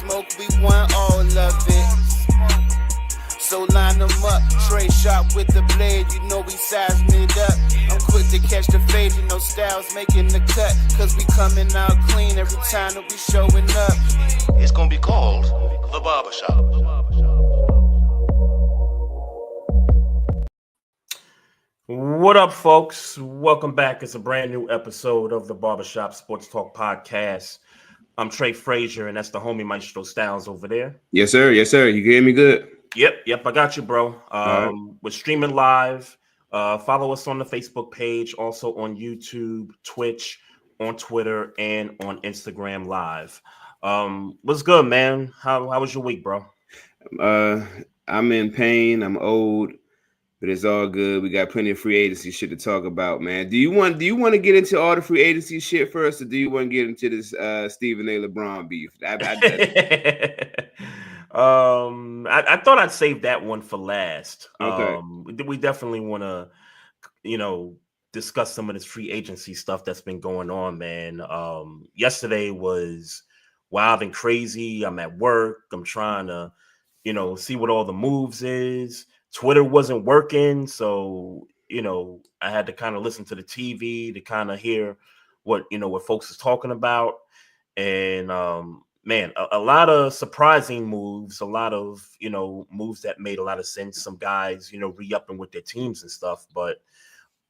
smoke, we want all of it. So line them up, Trey sharp with the blade, you know we sizing it up. I'm quick to catch the fade, you know Styles making the cut, cause we coming out clean every time that we showing up. It's gonna be called The Barbershop. What up, folks? Welcome back. It's a brand new episode of the Barbershop Sports Talk Podcast. I'm Trey Frazier, and that's the homie Maestro Styles over there. Yes, sir. Yes, sir. You hear me good? Yep. I got you, bro. Right. We're streaming live. Follow us on the Facebook page, also on YouTube, Twitch, on Twitter, and on Instagram Live. What's good, man? How was your week, bro? I'm in pain. I'm old, but it's all good. We got plenty of free agency shit to talk about, man. Do you want to get into all the free agency shit first, or do you want to get into this Stephen A. LeBron beef? I thought I'd save that one for last. Okay. We definitely want to, discuss some of this free agency stuff that's been going on, man. Yesterday was wild and crazy. I'm at work. I'm trying to, see what all the moves is. Twitter wasn't working, so I had to kind of listen to the TV to kind of hear what folks is talking about, and man, a lot of surprising moves, a lot of moves that made a lot of sense. Some guys re-upping with their teams and stuff, but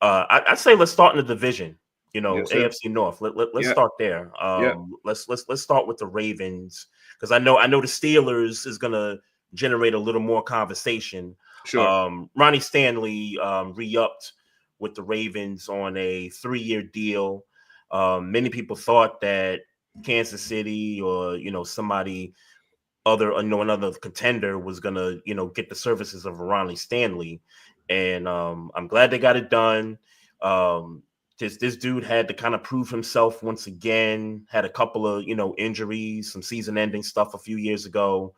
I'd say let's start in the division. Yes, AFC North. Let's start there. Let's start with the Ravens, because I know the Steelers is gonna generate a little more conversation. Sure. Ronnie Stanley re-upped with the Ravens on a 3-year deal. Many people thought that Kansas City or somebody other, another contender was gonna get the services of Ronnie Stanley, and I'm glad they got it done. This dude had to kind of prove himself once again. Had a couple of injuries, some season-ending stuff a few years ago.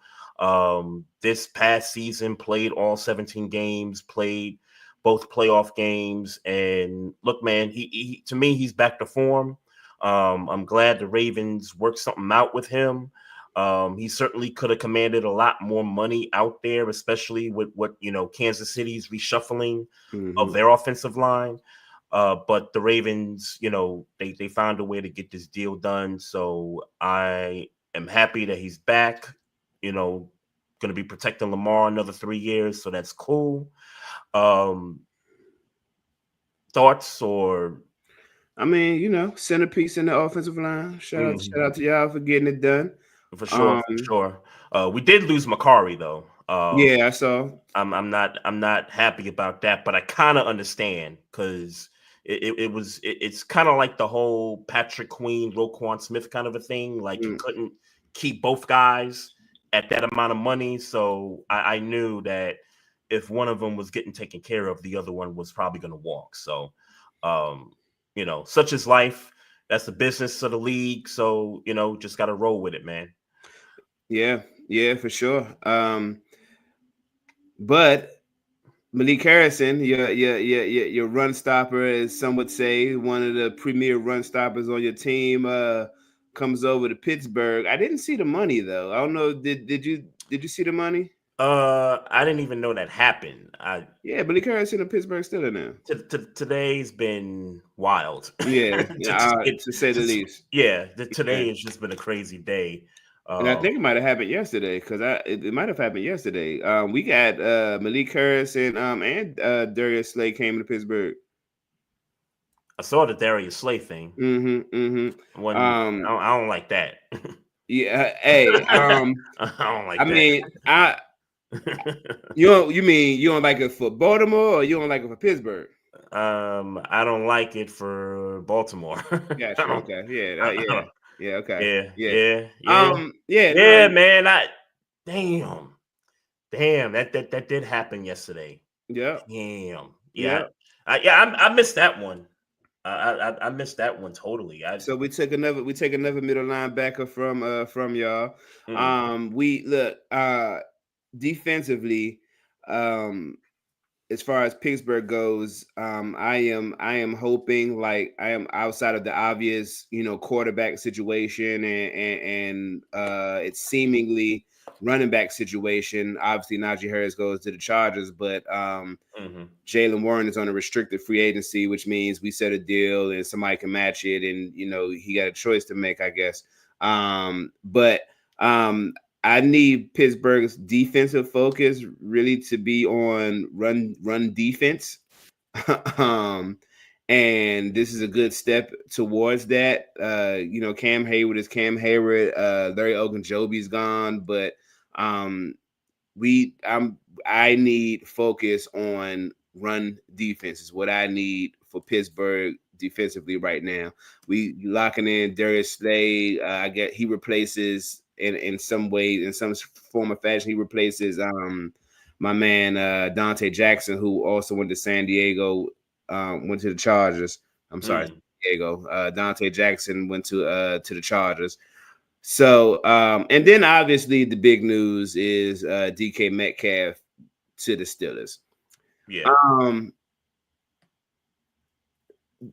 This past season played all 17 games, played both playoff games, and look, man, he to me, he's back to form. I'm glad the Ravens worked something out with him. He certainly could have commanded a lot more money out there, especially with what Kansas City's reshuffling of their offensive line. But the Ravens, they found a way to get this deal done. So I am happy that he's back. Going to be protecting Lamar another 3 years, so that's cool. Thoughts or? I mean, centerpiece in the offensive line. Shout out to y'all for getting it done. For sure. We did lose Macari though. Yeah, I saw. I'm not happy about that, but I kind of understand, because it's kind of like the whole Patrick Queen, Roquan Smith kind of a thing. Like you couldn't keep both guys at that amount of money, so I knew that if one of them was getting taken care of, the other one was probably going to walk. So, such is life. That's the business of the league. So, just got to roll with it, man. Yeah, for sure. But Malik Harrison, your run stopper, as some would say, one of the premier run stoppers on your team, comes over to Pittsburgh. I didn't see the money though. I don't know. Did you see the money? I didn't even know that happened. Malik Harrison in Pittsburgh still in there. Today's been wild. Yeah, to say the least. Yeah, today has just been a crazy day. And I think it might have happened yesterday, because it might have happened yesterday. We got Malik Harrison and Darius Slay came to Pittsburgh. I saw the Darius Slay thing. I don't like that. Yeah, hey, I don't like that. mean, you don't like it for Baltimore, or you don't like it for Pittsburgh? I don't like it for Baltimore. Gotcha. Okay. Yeah. Yeah. Okay. Yeah. Man. Damn. That did happen yesterday. Yeah. Damn. Yeah. I missed that one. I missed that one totally. So we take another middle linebacker from y'all. We look defensively. as far as Pittsburgh goes, I am hoping, like, I am outside of the obvious, quarterback situation and it's seemingly running back situation. Obviously, Najee Harris goes to the Chargers, but Jalen Warren is on a restricted free agency, which means we set a deal and somebody can match it, and he got a choice to make, I guess. But I need Pittsburgh's defensive focus really to be on run defense. And this is a good step towards that. Cam Hayward is Cam Hayward. Larry Ogunjobi's gone, but I need focus on run defense is what I need for Pittsburgh defensively right now. We locking in Darius Slay. I get he replaces in some way, in some form or fashion, he replaces my man Dante Jackson, who also went to San Diego, went to the Chargers. I'm sorry, San Diego. Dante Jackson went to the Chargers. So and then obviously the big news is DK Metcalf to the Steelers. Yeah.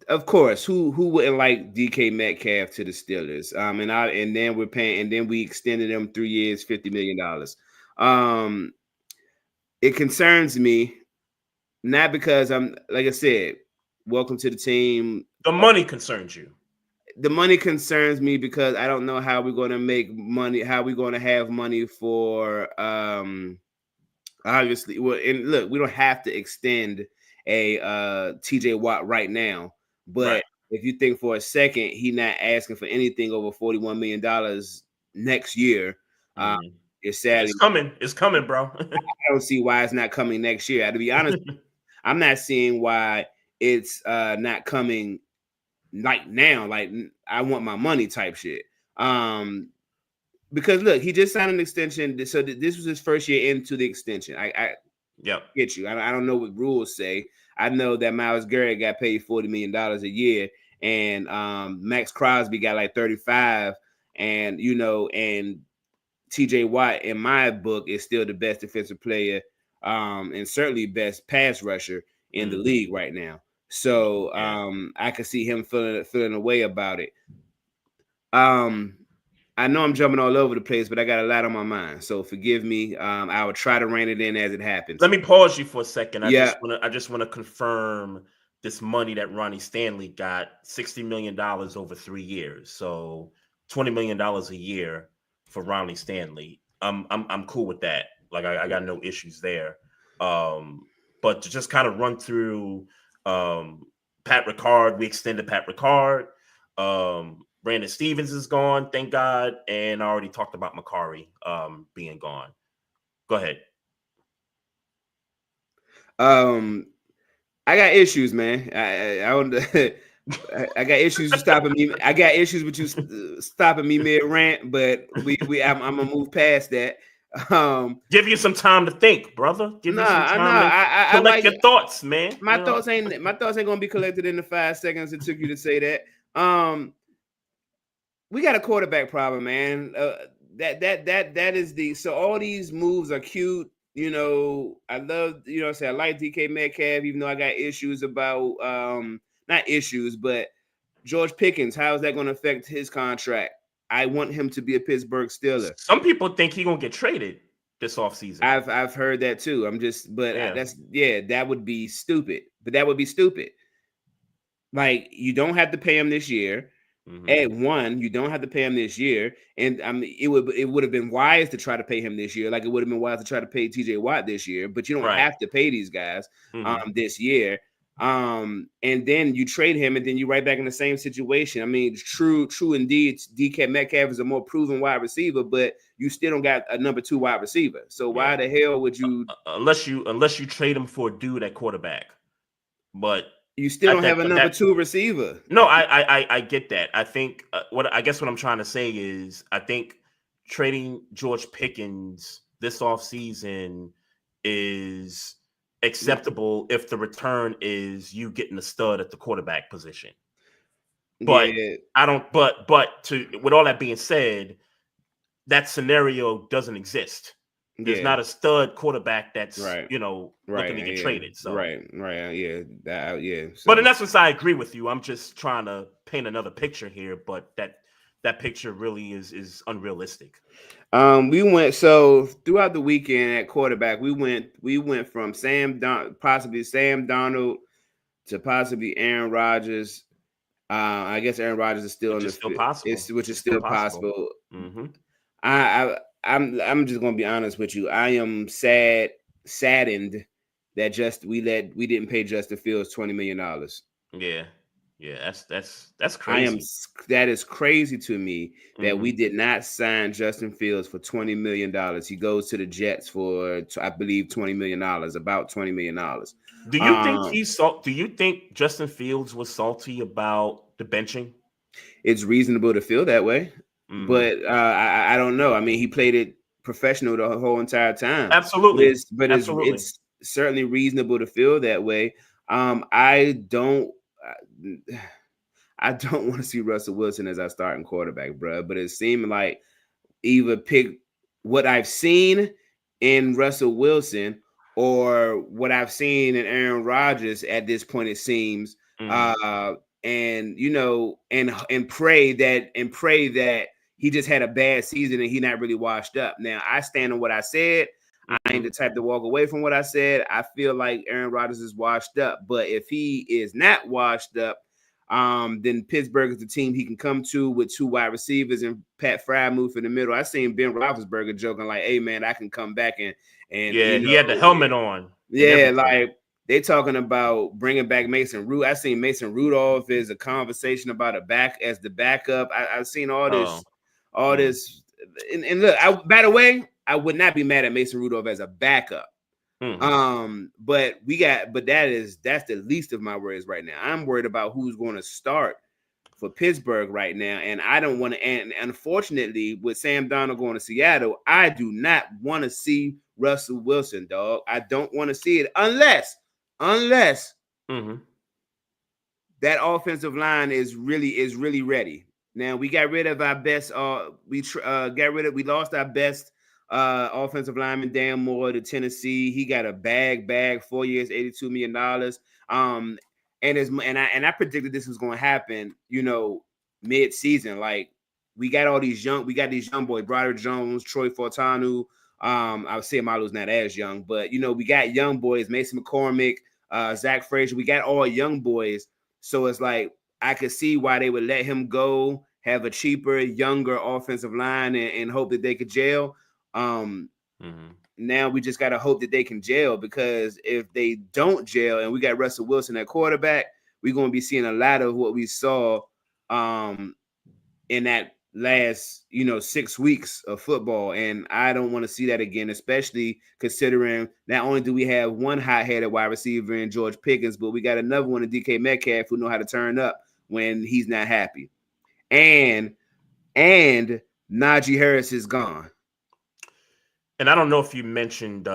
Of course, who wouldn't like DK Metcalf to the Steelers? And then we're paying, and then we extended him 3 years, $50 million. It concerns me, not because I'm, like I said, welcome to the team. The money concerns you. The money concerns me because I don't know how we're going to make money, how we're going to have money for obviously. Well, and look, we don't have to extend a TJ Watt right now. But if you think for a second, he's not asking for anything over $41 million next year. It's sad. It's coming. It's coming, bro. I don't see why it's not coming next year. To be honest, I'm not seeing why it's not coming like now. Like, I want my money type shit. Because look, he just signed an extension. So this was his first year into the extension. I get you. I don't know what rules say. I know that Myles Garrett got paid $40 million a year, and Max Crosby got like 35, and and TJ Watt, in my book, is still the best defensive player, and certainly best pass rusher in the league right now. So I could see him feeling a way about it. I know I'm jumping all over the place, but I got a lot on my mind, so forgive me. I will try to rein it in as it happens. Let me pause you for a second. I just want to confirm this money that Ronnie Stanley got, $60 million over 3 years, so $20 million a year for Ronnie Stanley. I'm cool with that. Like, I got no issues there. But to just kind of run through Pat Ricard, we extended Pat Ricard. Brandon Stevens is gone, thank God, and I already talked about Makari being gone. Go ahead. I got issues, man. I got issues with stopping me. I got issues with you stopping me mid rant, but I'm gonna move past that. Give you some time to think, brother. Give you some time to collect your thoughts, man. My thoughts ain't gonna be collected in the 5 seconds it took you to say that. We got a quarterback problem, man. That is so all these moves are cute. I love, I like DK Metcalf, even though I got issues about not issues, but George Pickens. How is that going to affect his contract? I want him to be a Pittsburgh Steeler. Some people think he's gonna get traded this offseason. I've heard that too. That would be stupid. But that would be stupid. Like, you don't have to pay him this year. At one, you don't have to pay him this year, and I mean, it would have been wise to try to pay him this year, like it would have been wise to try to pay TJ Watt this year. But you don't have to pay these guys this year. And then you trade him, and then you're right back in the same situation. I mean, true indeed. DK Metcalf is a more proven wide receiver, but you still don't got a number 2 wide receiver. So why the hell would you? Unless you trade him for a dude at quarterback, but. You still don't have a number 2 receiver. No, I get that. I think what I'm trying to say is I think trading George Pickens this offseason is acceptable if the return is you getting a stud at the quarterback position. But I don't. But with all that being said, that scenario doesn't exist. There's Yeah. not a stud quarterback that's Right. looking to get Yeah. traded. So Right. Yeah. Yeah. but So in essence, I agree with you. I'm just trying to paint another picture here, but that picture really is unrealistic. we went so throughout the weekend at quarterback, we went from possibly Sam Donald to possibly Aaron Rodgers. I guess Aaron Rodgers is still Which on is the still fit, possible. which Which is is still still possible. possible. Mm-hmm. I'm just gonna be honest with you. I am saddened that we didn't pay Justin Fields $20 million. Yeah. Yeah, that's I am crazy. that is crazy to me that we Mm-hmm. did not sign Justin Fields for $20 million. He goes to the Jets for I believe $20 million, about $20 million. Do you think do you think Justin Fields was salty about the benching? It's reasonable to feel that way, Mm-hmm. but I don't know. I mean, he played it professional the whole entire time, but Absolutely. Absolutely. it's certainly reasonable to feel that way. I don't. I don't want to see Russell Wilson as our starting quarterback, bro. But it seemed like either pick what I've seen in Russell Wilson or what I've seen in Aaron Rodgers at this point, it seems. Mm-hmm. Uh, and and pray that he just had a bad season and he not really washed up. Now I stand on what I said. I ain't Mm-hmm. the type to walk away from what I said. I feel like Aaron Rodgers is washed up, but if he is not washed up, then Pittsburgh is the team he can come to with two wide receivers and Pat Freiermuth in the middle. I seen Ben Roethlisberger joking like, "Hey man, I can come back and Yeah, he had the helmet on and yeah, everything. like they talking about bringing back Mason Rudolph. I seen Mason Rudolph is a conversation about the backup. I've seen all Oh. Mm. this, and look, by the way, I would not be mad at Mason Rudolph as a backup. Mm-hmm. But that's the least of my worries right now. I'm worried about who's going to start for Pittsburgh right now, and I don't want to. And unfortunately, with Sam Darnold going to Seattle, I do not want to see Russell Wilson, dog. I don't want to see it unless Mm-hmm. that offensive line is really ready. Now we got rid of our best. We lost our best offensive lineman Dan Moore to Tennessee. He got a bag 4 years, $82 million. And I predicted this was going to happen. Mid season, like we got these young boys, Broderick Jones, Troy Fortanu. I would say Malu's not as young, but we got young boys, Mason McCormick, Zach Frazier. We got all young boys. So it's like I could see why they would let him go, have a cheaper, younger offensive line, and hope that they could gel. Now we just got to hope that they can gel, because if they don't gel and we got Russell Wilson at quarterback, we're going to be seeing a lot of what we saw in that last 6 weeks of football, and I don't want to see that again, especially considering not only do we have one hot-headed wide receiver in George Pickens, but we got another one in DK Metcalf who know how to turn up when he's not happy, and Najee Harris is gone. And I don't know if you mentioned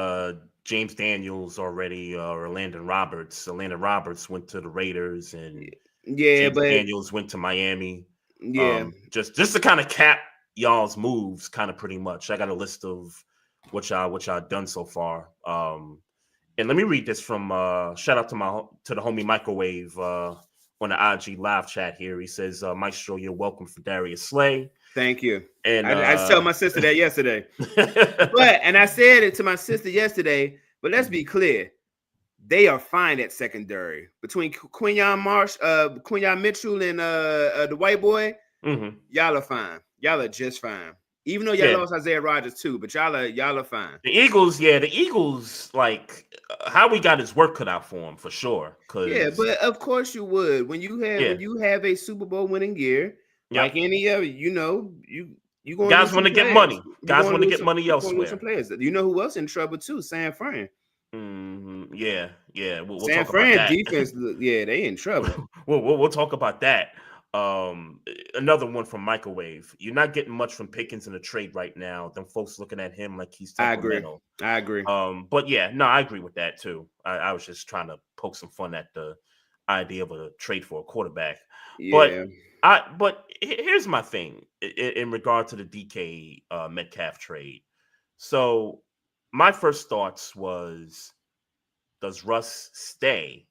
James Daniels already or Landon Roberts. Landon Roberts went to the Raiders, and James Daniels went to Miami. Yeah. Just to kind of cap y'all's moves, kind of pretty much. I got a list of what y'all done so far. And let me read this from shout out to the homie Microwave on the IG live chat here. He says, Maestro, you're welcome for Darius Slay. Thank you. And I just told my sister that yesterday. And I said it to my sister yesterday, but let's be clear. They are fine at secondary. Between Quinyon Mitchell and the white boy, y'all are fine. Y'all are just fine. Even though y'all lost Isaiah Rodgers too, but y'all are fine. The Eagles, like Howie got his work cut out for him for sure. Yeah, but of course you would. When you have a Super Bowl winning year, like any other, you going guys want to get money. Guys want to get money elsewhere. Some players. You know who else in trouble too? San Fran. Yeah. We'll San talk Fran about that. defense. Yeah, they in trouble. We'll talk about that. Another one from Microwave. You're not getting much from Pickens in a trade right now. Them folks looking at him like he's temperamental. I agree. But yeah, no, I agree with that too. I was just trying to poke some fun at the idea of a trade for a quarterback. Yeah. But here's my thing in regard to the DK Metcalf trade. So my first thoughts was, does Russ stay?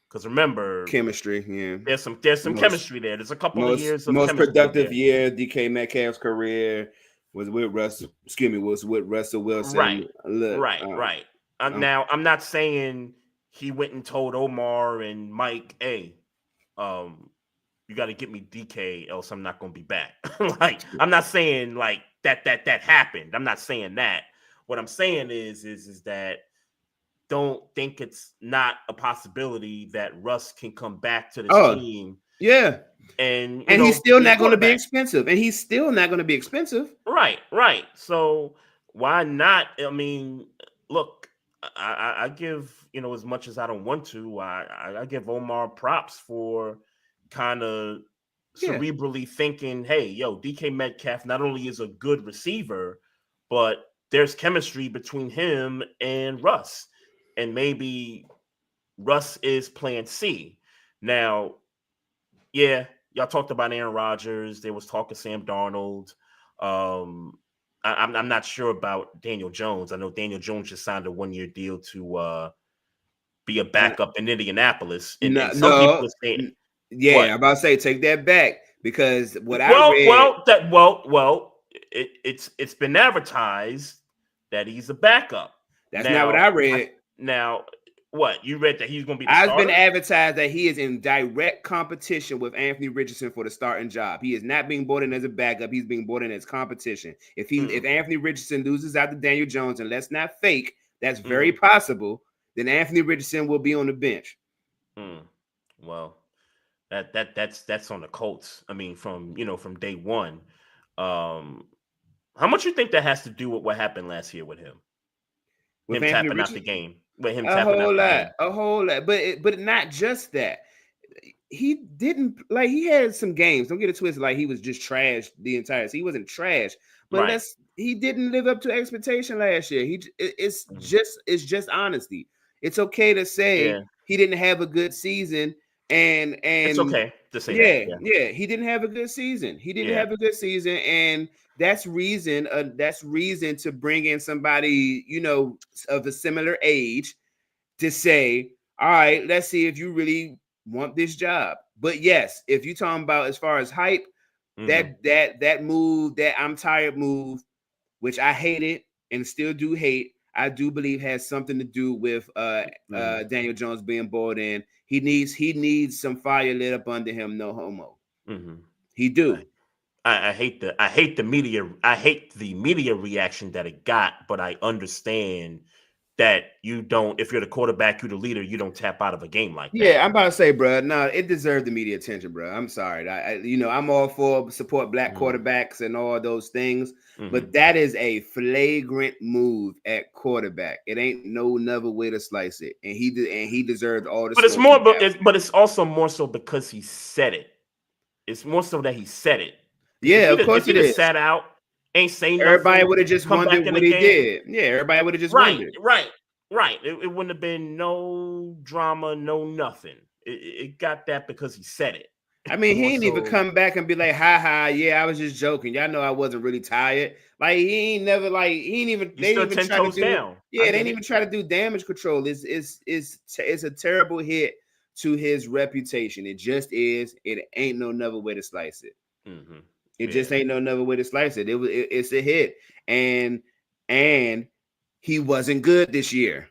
Because remember, Chemistry, yeah. there's some chemistry there. There's a couple of years of most chemistry productive there. year DK Metcalf's career was with Russell. Excuse me, was with Russell Wilson. Right, Look, right. Now, I'm not saying he went and told Omar and Mike, "Hey, you got to get me DK, else I'm not going to be back." Like, I'm not saying like that happened. I'm not saying that. What I'm saying is that don't think it's not a possibility that Russ can come back to this team. Yeah. And he's still not going to be expensive. Right. So why not? I mean, look, I give, as much as I don't want to, I give Omar props for kind of cerebrally thinking, hey, yo, DK Metcalf not only is a good receiver, but there's chemistry between him and Russ. And maybe Russ is plan C. Now, yeah, y'all talked about Aaron Rodgers. There was talk of Sam Darnold. I'm not sure about Daniel Jones. I know Daniel Jones just signed a 1-year deal to be a backup in Indianapolis. And some people are saying, I'm about to say, take that back, because what I read. It's been advertised that he's a backup. That's not what I read. Now, what you read, that he's going to be the starter? I've been advertised that he is in direct competition with Anthony Richardson for the starting job. He is not being brought in as a backup. He's being brought in as competition. If Anthony Richardson loses out to Daniel Jones, and let's not fake, that's very possible, then Anthony Richardson will be on the bench. Well, that's on the Colts. I mean, from day one. How much you think that has to do with what happened last year with him? With him Anthony tapping Richardson? out the game. With him a tapping whole out lot, a whole lot. But not just that. He didn't, like, he had some games. Don't get it twisted. Like, he was just trash the entire season. He wasn't trash, but he didn't live up to expectation last year. It's just honesty. It's okay to say he didn't have a good season, and it's okay to say that. Yeah, he didn't have a good season. Have a good season, and that's reason to bring in somebody of a similar age to say, all right, let's see if you really want this job. But yes, if you're talking about as far as hype, that move, that I'm tired move, which I hated and still do hate, I do believe has something to do with Daniel Jones being brought in. He needs some fire lit up under him. No homo. He do. I hate the media. I hate the media reaction that it got, but I understand that you don't. If you're the quarterback, you're the leader, you don't tap out of a game like that. Yeah, I'm about to say, bro. No, it deserved the media attention, bro. I'm sorry. I'm all for support black quarterbacks and all those things, but that is a flagrant move at quarterback. It ain't no another way to slice it, and he deserved all the. But it's more, but it's also more so because he said it. It's more so that he said it. Yeah, of course it is. Sat out, ain't saying nothing. Everybody would have just wondered what he did. Yeah, everybody would have just wondered. Right. It wouldn't have been no drama, no nothing. It got that because he said it. I mean, he ain't even come back and be like, "Ha, yeah, I was just joking. Y'all know I wasn't really tired." Like, he ain't never like he ain't even. They didn't even try to do. Down. Yeah, they didn't even try to do damage control. It's a terrible hit to his reputation. It just is. It ain't no another way to slice it. It just ain't no another way to slice it. It's a hit, and he wasn't good this year.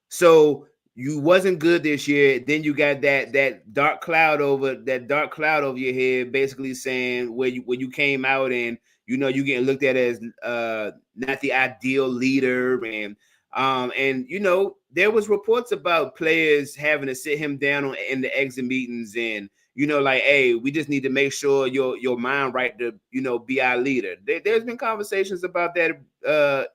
So you wasn't good this year. Then you got that dark cloud over your head, basically saying when you came out and you getting looked at as not the ideal leader, and there was reports about players having to sit him down in the exit meetings and. Like, hey, we just need to make sure your mind right to, be our leader. There's been conversations about that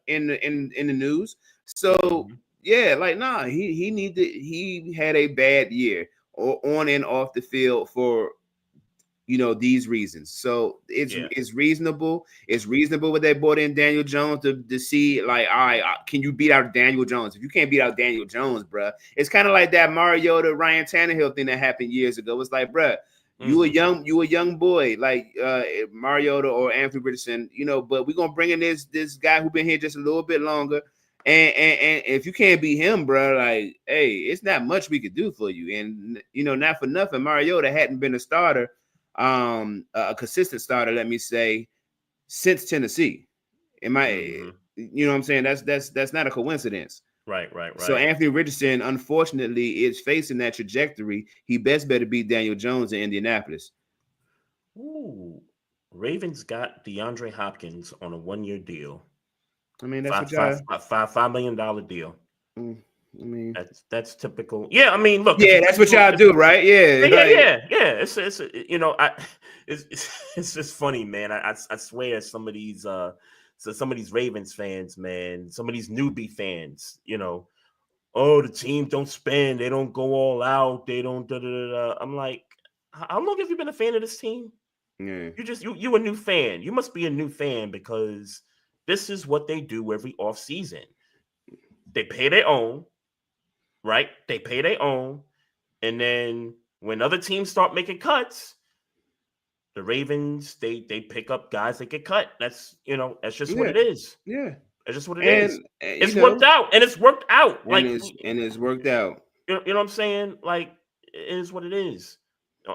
in the news. So yeah, like, nah, he had a bad year on and off the field for these reasons. So it's reasonable. It's reasonable what they brought in Daniel Jones to see, like, all right, can you beat out Daniel Jones? If you can't beat out Daniel Jones, bro, it's kind of like that Mariota Ryan Tannehill thing that happened years ago. It's like, bro, You a young boy like Mariota or Anthony Richardson, but we're gonna bring in this guy who been here just a little bit longer. And if you can't beat him, bro, like, hey, it's not much we could do for you. And not for nothing, Mariota hadn't been a starter, a consistent starter, let me say, since Tennessee. You know what I'm saying? That's not a coincidence. Right. So Anthony Richardson, unfortunately, is facing that trajectory. He best better beat Daniel Jones in Indianapolis. Ooh, Ravens got DeAndre Hopkins on a 1-year deal. I mean, that's $5 million deal. I mean, that's typical. Yeah, I mean, look. Yeah, that's what y'all do, right? Yeah. It's just funny, man. I swear, some of these Ravens fans, man, some of these newbie fans, oh, the team don't spend, they don't go all out, they don't. I'm like, how long have you been a fan of this team? Yeah. You a new fan. You must be a new fan because this is what they do every off season. They pay their own, right? They pay their own, and then when other teams start making cuts, the Ravens they pick up guys that get cut. That's just what it is. Yeah, that's just what it is. It's worked out, and it's worked out. It's worked out. You know what I'm saying? Like, it is what it is.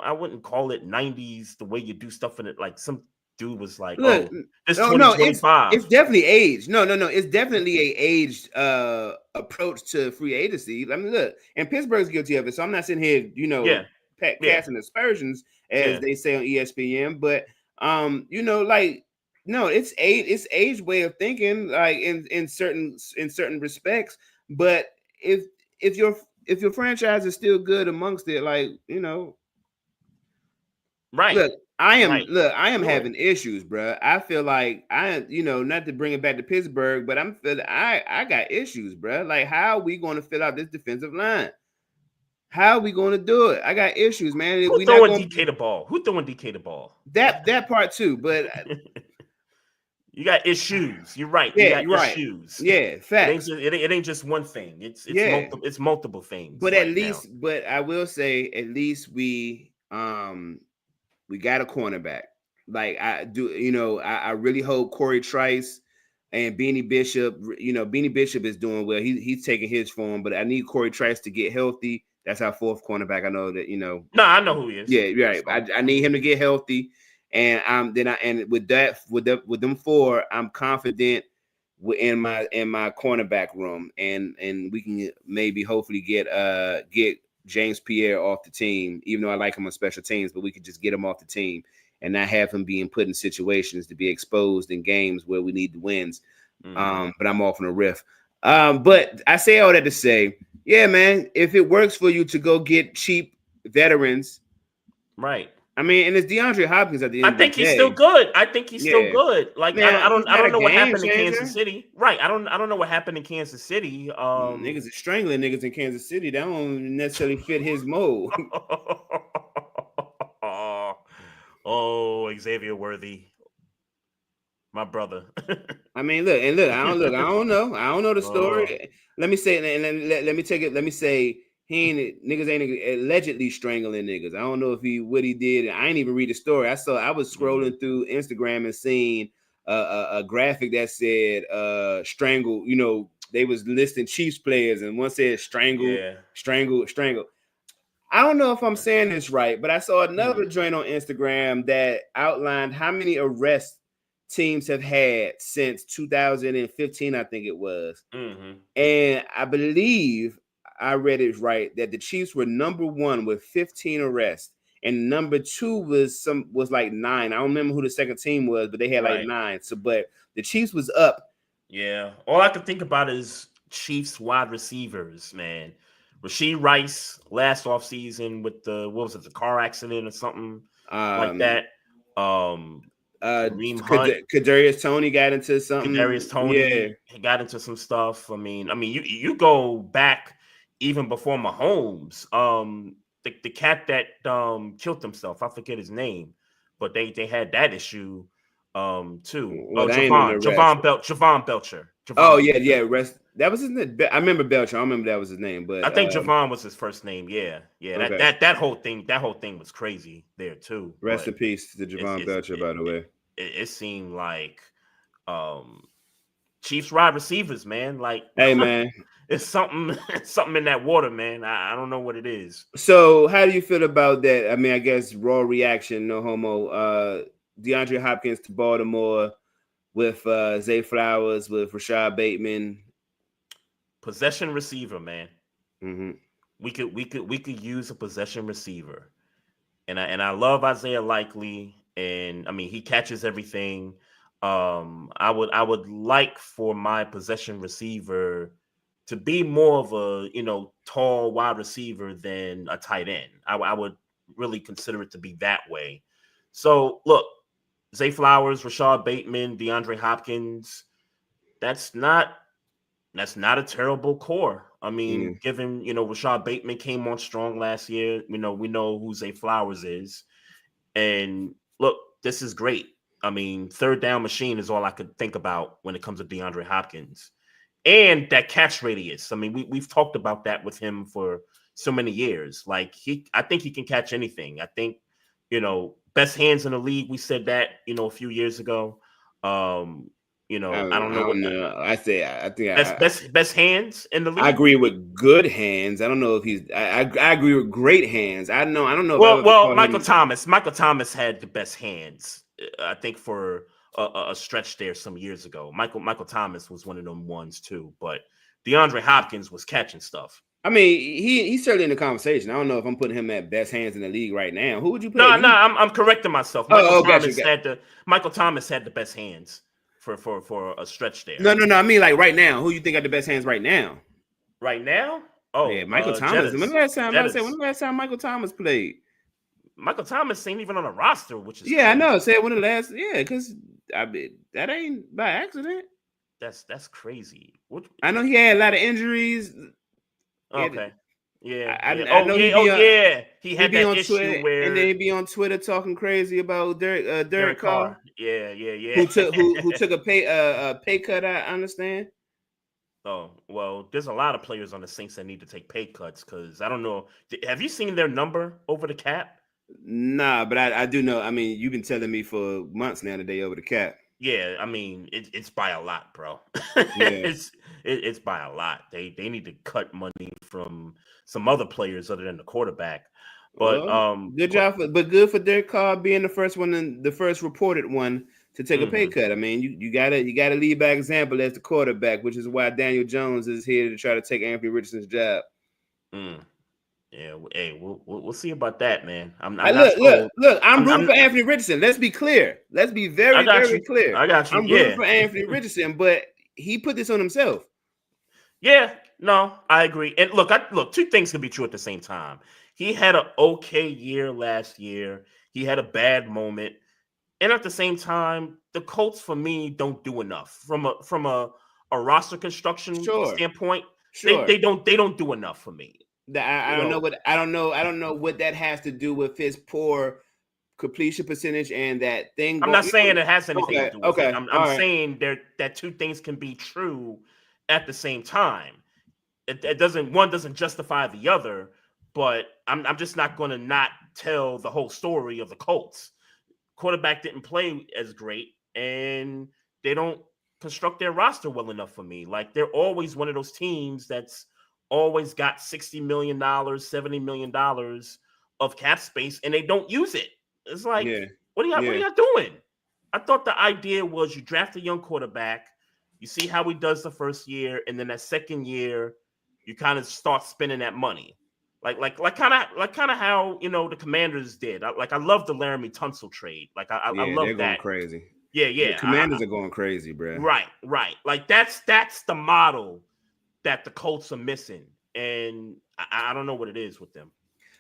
I wouldn't call it 90s the way you do stuff in it. Like some dude was like, look, this 2025. It's definitely aged. No, it's definitely a aged approach to free agency. I mean, look, and Pittsburgh's guilty of it. So I'm not sitting here, casting aspersions, as they say on ESPN. But it's age way of thinking, like in certain respects. But if your franchise is still good amongst it, like right. Look, I am having issues, bro. I feel like not to bring it back to Pittsburgh, but I got issues, bro. Like, how are we going to fill out this defensive line? How are we going to do it? I got issues, man. Who's throwing DK the ball? Who's throwing DK the ball? That part too, but you got issues. You're right. Yeah, you got issues. Yeah, facts. It ain't just one thing. It's multiple things. But but I will say, at least we got a cornerback. Like, I really hope Corey Trice and Beanie Bishop. Beanie Bishop is doing well. He's taking his form, but I need Corey Trice to get healthy. That's our fourth cornerback. I know that No, I know who he is. Yeah, right. I need him to get healthy, and with them four, I'm confident in my cornerback room, and we can maybe hopefully get James Pierre off the team, even though I like him on special teams, but we could just get him off the team and not have him being put in situations to be exposed in games where we need the wins. But I'm off on a riff. But I say all that to say, yeah, man, if it works for you to go get cheap veterans, right? I mean, and it's DeAndre Hopkins at the end. I think he's still good. Still good. Like, man, I don't know what happened in Kansas City. Right. I don't know what happened in Kansas City. Niggas are strangling niggas in Kansas City. That don't necessarily fit his mold. Oh, Xavier Worthy, my brother. I mean, look. I don't know the story. Let me say, and let me take it. Let me say, niggas ain't allegedly strangling niggas. I don't know what he did. I ain't even read the story. I was scrolling through Instagram and seeing a graphic that said strangle. They was listing Chiefs players, and one said strangle. I don't know if I'm saying this right, but I saw another joint on Instagram that outlined how many arrests teams have had since 2015, I think it was. And I believe I read it right that the Chiefs were number one with 15 arrests, and number two was like 9. I don't remember who the second team was, but they had like 9. So, but the Chiefs was up. Yeah, all I can think about is Chiefs wide receivers, man. Rasheed Rice last offseason with the car accident or something like that. Kareem Hunt, Kadarius Toney got into something. Got into some stuff. I mean, you go back even before Mahomes. The cat that killed himself, I forget his name, but they had that issue too. Well, Javon Belcher. Oh Javon. yeah. That was his name. I remember Beltran. I remember that was his name. But I think Javon was his first name. Yeah. okay. That whole thing was crazy there too. Rest But in peace to Javon Belcher, by the way. it seemed like Chiefs wide receivers, man. Like, Hey man, it's something in that water, man. I don't know what it is. so how do you feel about that? I mean, I guess raw reaction, no homo. DeAndre Hopkins to Baltimore with Zay Flowers, with Rashad Bateman. Possession receiver, man. Mm-hmm. We could use a possession receiver, and I love Isaiah Likely, and I mean he catches everything. I would like for my possession receiver to be more of a tall wide receiver than a tight end. I would really consider it to be that way. So look, Zay Flowers, Rashad Bateman, DeAndre Hopkins. That's not a terrible core. I mean, given Rashad Bateman came on strong last year, we know who Zay Flowers is, and look, this is great. I mean, third down machine is all I could think about when it comes to DeAndre Hopkins, and that catch radius. I mean, we've talked about that with him for so many years. Like I think he can catch anything. I think best hands in the league. We said that a few years ago. I don't know what. I think Best hands in the league. I agree with good hands. I don't know if he's. I agree with great hands. I don't know. Well, Michael Thomas had the best hands. I think for a stretch there some years ago. Michael Thomas was one of them ones too. But DeAndre Hopkins was catching stuff. I mean, he's certainly in the conversation. I don't know if I'm putting him at best hands in the league right now. Who would you put? No, I'm correcting myself. Michael Thomas had the best hands for a stretch there. No. I mean, like right now, who you think got the best hands right now? Right now? Oh, yeah, Michael Thomas. When the last time Michael Thomas played? Michael Thomas ain't even on a roster, which is crazy. I know. Say when the last, because I mean that ain't by accident. That's crazy. I know he had a lot of injuries. Okay. Yeah. I know he had that issue Twitter, where, and then he'd be on Twitter talking crazy about Derek Carr. Yeah. Who took a pay cut? I understand. Oh well, there's a lot of players on the Saints that need to take pay cuts because I don't know. Have you seen their number over the cap? Nah, but I do know. I mean, you've been telling me for months now that they over the cap. Yeah, I mean it's by a lot, bro. Yeah. it's by a lot. They need to cut money from some other players other than the quarterback. But good job, but good for Derek Carr being the first one and the first reported one to take a pay cut. I mean, you gotta lead by example as the quarterback, which is why Daniel Jones is here to try to take Anthony Richardson's job. Yeah, hey, we'll see about that, man. Look. I'm rooting for Anthony Richardson. Let's be clear. Let's be very clear. I got you. I'm rooting for Anthony Richardson, but he put this on himself. Yeah, no, I agree. And look, two things can be true at the same time. He had an okay year last year. He had a bad moment, and at the same time, the Colts for me don't do enough from a roster construction standpoint. Sure. They don't do enough for me. I don't know what that has to do with his poor completion percentage and that thing. I'm not saying it has anything to do with it. I'm saying that two things can be true at the same time. It doesn't justify the other, but I'm just not going to not tell the whole story of the Colts. Quarterback didn't play as great, and they don't construct their roster well enough for me. Like they're always one of those teams that's always got $60 million, $70 million of cap space, and they don't use it. It's like, what are y'all doing? I thought the idea was you draft a young quarterback, you see how he does the first year, and then that second year, you kind of start spending that money. Like kind of how the Commanders did. I love the Laramie Tunsil trade. Like I love they're that. Going crazy. Yeah. The Commanders are going crazy, bro. Right. Like that's the model that the Colts are missing, and I don't know what it is with them.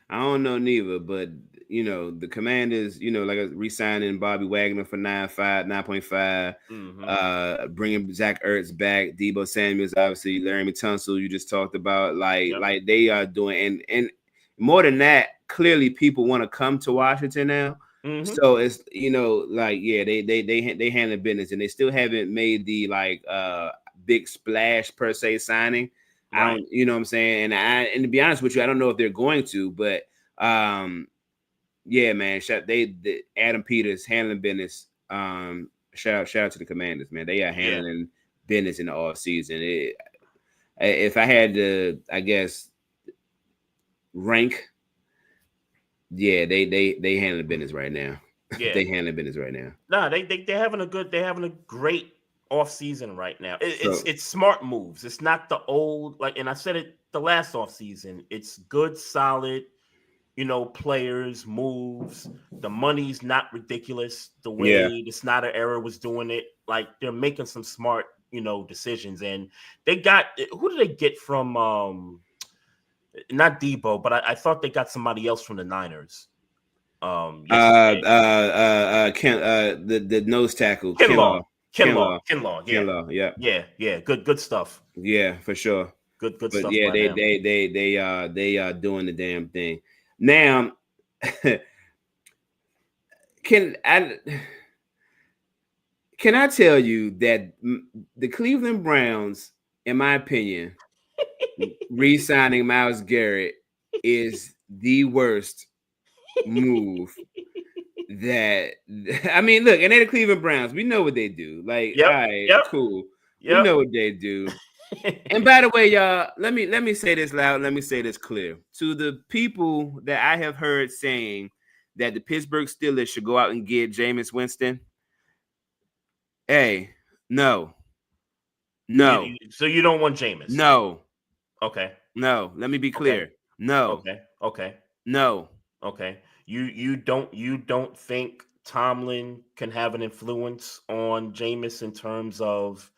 I don't know neither, but the Commanders, like re-signing Bobby Wagner for 9.5, bringing Zach Ertz back, Deebo Samuels, obviously Laramie Tunsil, you just talked about, like they are doing, and more than that, clearly people want to come to Washington now. So it's they handle business, and they still haven't made the big splash per se signing. Right. I don't, you know what I'm saying? And to be honest with you, I don't know if they're going to, but yeah, man. Adam Peters handling business. Shout out to the Commanders, man. They are handling business in the off season. If I had to, I guess, rank, they handling business right now. Yeah, they handling business right now. Nah, they're having a great off season right now. It's smart moves. It's not the old and I said it the last off season. It's good, solid, players, moves. The money's not ridiculous. The way the Snyder era was doing it, like they're making some smart, decisions. And they got who did they get from? Not Debo, but I thought they got somebody else from the Niners. The nose tackle, Kinlaw. Yeah. Good stuff. Yeah, for sure. Good but stuff. Yeah, they are doing the damn thing now. Can I tell you that the Cleveland Browns, in my opinion, re-signing Myles Garrett is the worst move that I mean, look, and they're the Cleveland Browns. We know what they do. Like, all right, cool. We know what they do. And by the way, y'all, let me say this loud. Let me say this clear to the people that I have heard saying that the Pittsburgh Steelers should go out and get Jameis Winston. Hey, no. So you don't want Jameis? No. Okay. No. Let me be clear. Okay. No. Okay. No. Okay. You don't think Tomlin can have an influence on Jameis in terms of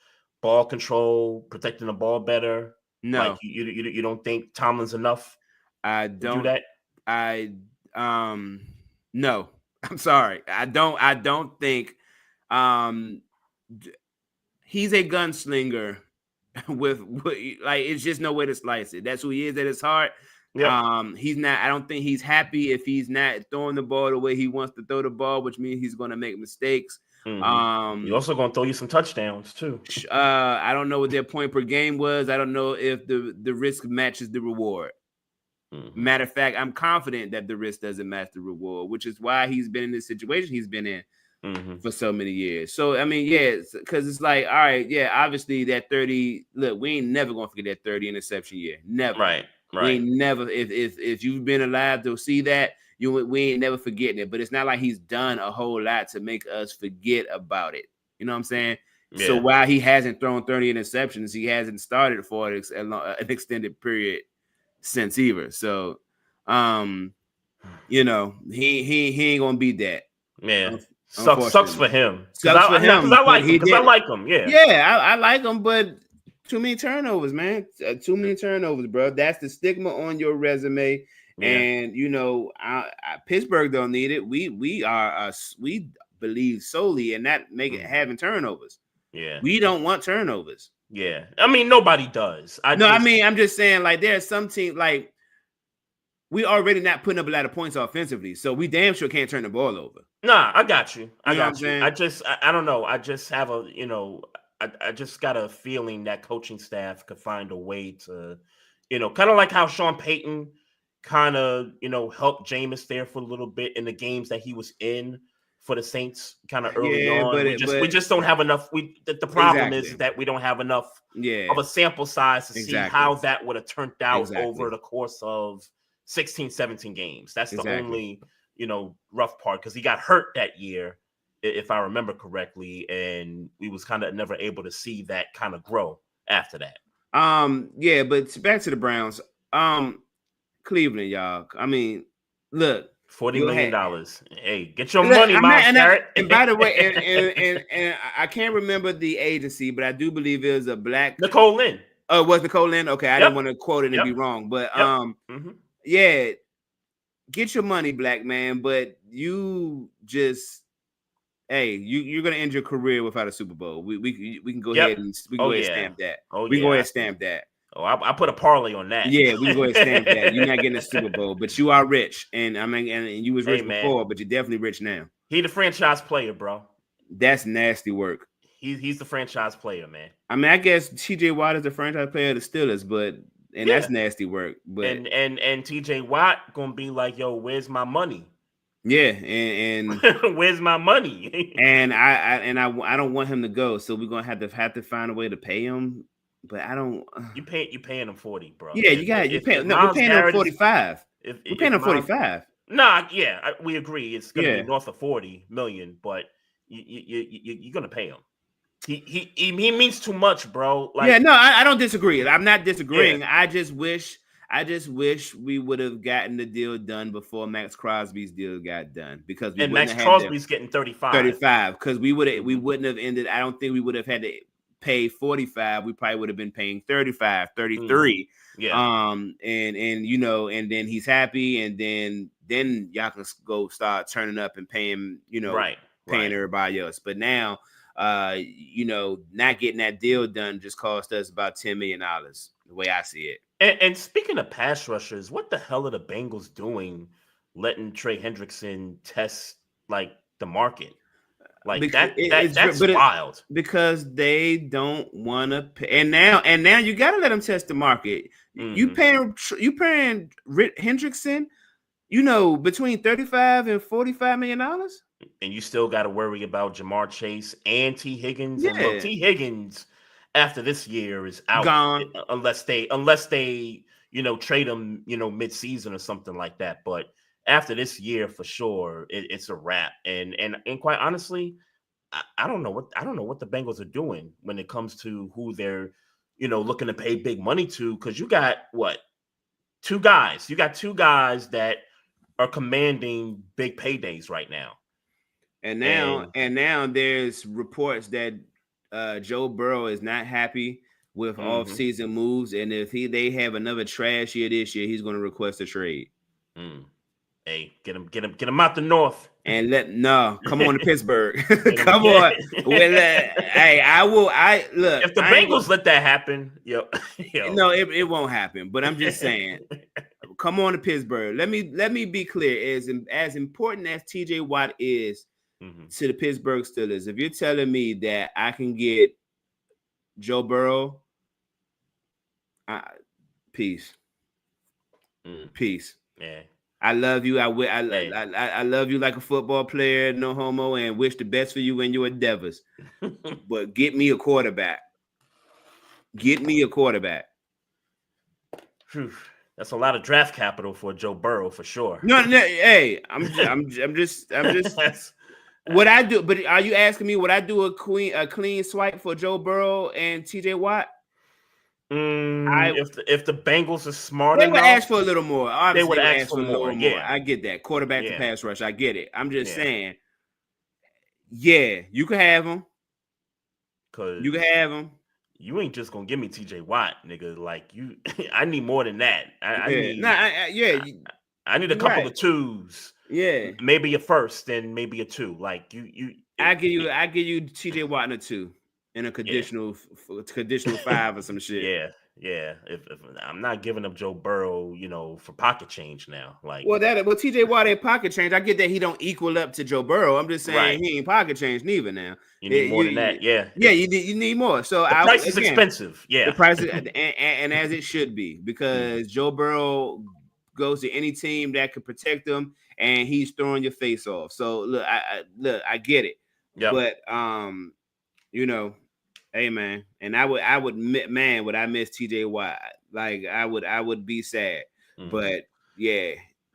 ball control, protecting the ball better? No. Like you don't think Tomlin's enough? I don't do that. No. I'm sorry. I don't think he's a gunslinger with like it's just no way to slice it. That's who he is at his heart. Yeah. He's not. I don't think he's happy if he's not throwing the ball the way he wants to throw the ball, which means he's going to make mistakes. Mm-hmm. He's also going to throw you some touchdowns too. I don't know what their point per game was. I don't know if the risk matches the reward. Mm-hmm. Matter of fact, I'm confident that the risk doesn't match the reward, which is why he's been in this situation he's been in for so many years. So I mean, because it's like, all right, obviously that 30. Look, we ain't never going to forget that 30 interception year. Never. Right. We ain't never. If you've been alive to see that, we ain't never forgetting it. But it's not like he's done a whole lot to make us forget about it. You know what I'm saying? Yeah. So while he hasn't thrown 30 interceptions, he hasn't started for an extended period since either. So, he ain't gonna beat that. Man, sucks for him. Sucks for him. Because I like him. Yeah, I like him, but too many turnovers, man. Too many turnovers, bro. That's the stigma on your resume. Yeah. And Pittsburgh don't need it. We believe solely in that having turnovers. Yeah, we don't want turnovers. Yeah, I mean nobody does. I'm just saying, like, there's some team like we already not putting up a lot of points offensively, so we damn sure can't turn the ball over. Nah, I got you. I got you. I don't know. I just have I just got a feeling that coaching staff could find a way to, kind of like how Sean Payton kind of, helped Jameis there for a little bit in the games that he was in for the Saints kind of early on. We just don't have enough. The problem is that we don't have enough of a sample size to see how that would have turned out over the course of 16, 17 games. That's the only, rough part because he got hurt that year, if I remember correctly, and we was kind of never able to see that kind of grow after that. But back to the Browns. Cleveland, y'all. I mean, look, $40 million. Hey, get your money, Myles Garrett. And by the way, and I can't remember the agency, but I do believe it was a black Nicole Lynn. Oh, it was Nicole Lynn? Okay, I didn't want to quote it and be wrong, but get your money, black man. But you just. Hey, you're gonna end your career without a Super Bowl. We can go ahead and stamp that. We can go ahead and stamp that. Oh, I put a parlay on that. Yeah, we can go ahead and stamp that. You're not getting a Super Bowl, but you are rich, and I mean, and you was rich before, but you're definitely rich now. He the franchise player, bro. That's nasty work. He's the franchise player, man. I mean, I guess TJ Watt is the franchise player of the Steelers, and that's nasty work. But and TJ Watt gonna be like, yo, where's my money? yeah, and where's my money? and I don't want him to go, so we're gonna have to find a way to pay him. But I don't. You paying him 40, bro. Yeah, we're paying him 45. We're paying him 45. Nah, yeah, we agree. It's gonna be north of 40 million, but you're gonna pay him. He means too much, bro. Like, yeah, no, I don't disagree. I'm not disagreeing. Yeah. I just wish we would have gotten the deal done before Max Crosby's deal got done, because Max Crosby's getting 35. 35, because we wouldn't have ended. I don't think we would have had to pay 45. We probably would have been paying 35, 33. Yeah. And you know, and then he's happy, and then y'all can go start turning up and paying, you know, paying everybody else. But now, you know, not getting that deal done just cost us about $10 million, the way I see it. And speaking of pass rushers, what the hell are the Bengals doing letting Trey Hendrickson test like the market? Like that's wild. Because they don't want to pay. And now you got to let them test the market. Mm-hmm. You paying Hendrickson, you know, between $35 and $45 million. And you still got to worry about Jamar Chase and T. Higgins. Yeah. And look, T. Higgins after this year is out, gone, unless they you know, trade him, you know, mid-season or something like that. But after this year, for sure, it's a wrap. And quite honestly, I don't know what the Bengals are doing when it comes to who they're, you know, looking to pay big money to. Because you got two guys. You got two guys that are commanding big paydays right now. And now there's reports that Joe Burrow is not happy with off-season moves, and if they have another trash year this year, he's going to request a trade. Hey, get him out the north, and come on to Pittsburgh. Come on. Hey, I look. If the Bengals let that happen, yo. No, it won't happen. But I'm just saying, come on to Pittsburgh. Let me be clear. As important as TJ Watt is to the Pittsburgh Steelers, if you're telling me that I can get Joe Burrow, peace. Peace. Yeah. I love you. I love you like a football player, no homo, and wish the best for you in your endeavors. But get me a quarterback. Get me a quarterback. Whew. That's a lot of draft capital for Joe Burrow, for sure. No, hey, I'm just what I do. But are you asking me would I do a clean swipe for Joe Burrow and TJ Watt? If the Bengals are smart enough, they would ask for a little more. Obviously, they would ask for more. Yeah, I get that. Quarterback to pass rush, I get it. I'm just saying, yeah, you can have him. You can have him. You ain't just gonna give me TJ Watt, nigga. Like you, I need more than that. I need a couple of twos. Yeah, maybe a first and maybe a two. Like you. I give you TJ Watt and a two. In a conditional 5 or some shit. Yeah. If I'm not giving up Joe Burrow, you know, for pocket change now. Like, well, TJ Watt ain't pocket change. I get that he don't equal up to Joe Burrow. I'm just saying he ain't pocket change neither now. You need more than that. Yeah, you need more. So the price is expensive. Yeah, the price is, and as it should be, because Joe Burrow goes to any team that could protect him, and he's throwing your face off. So look, I get it. Yeah, but you know, hey man, and I would miss TJ Watt. Like I would be sad. But yeah,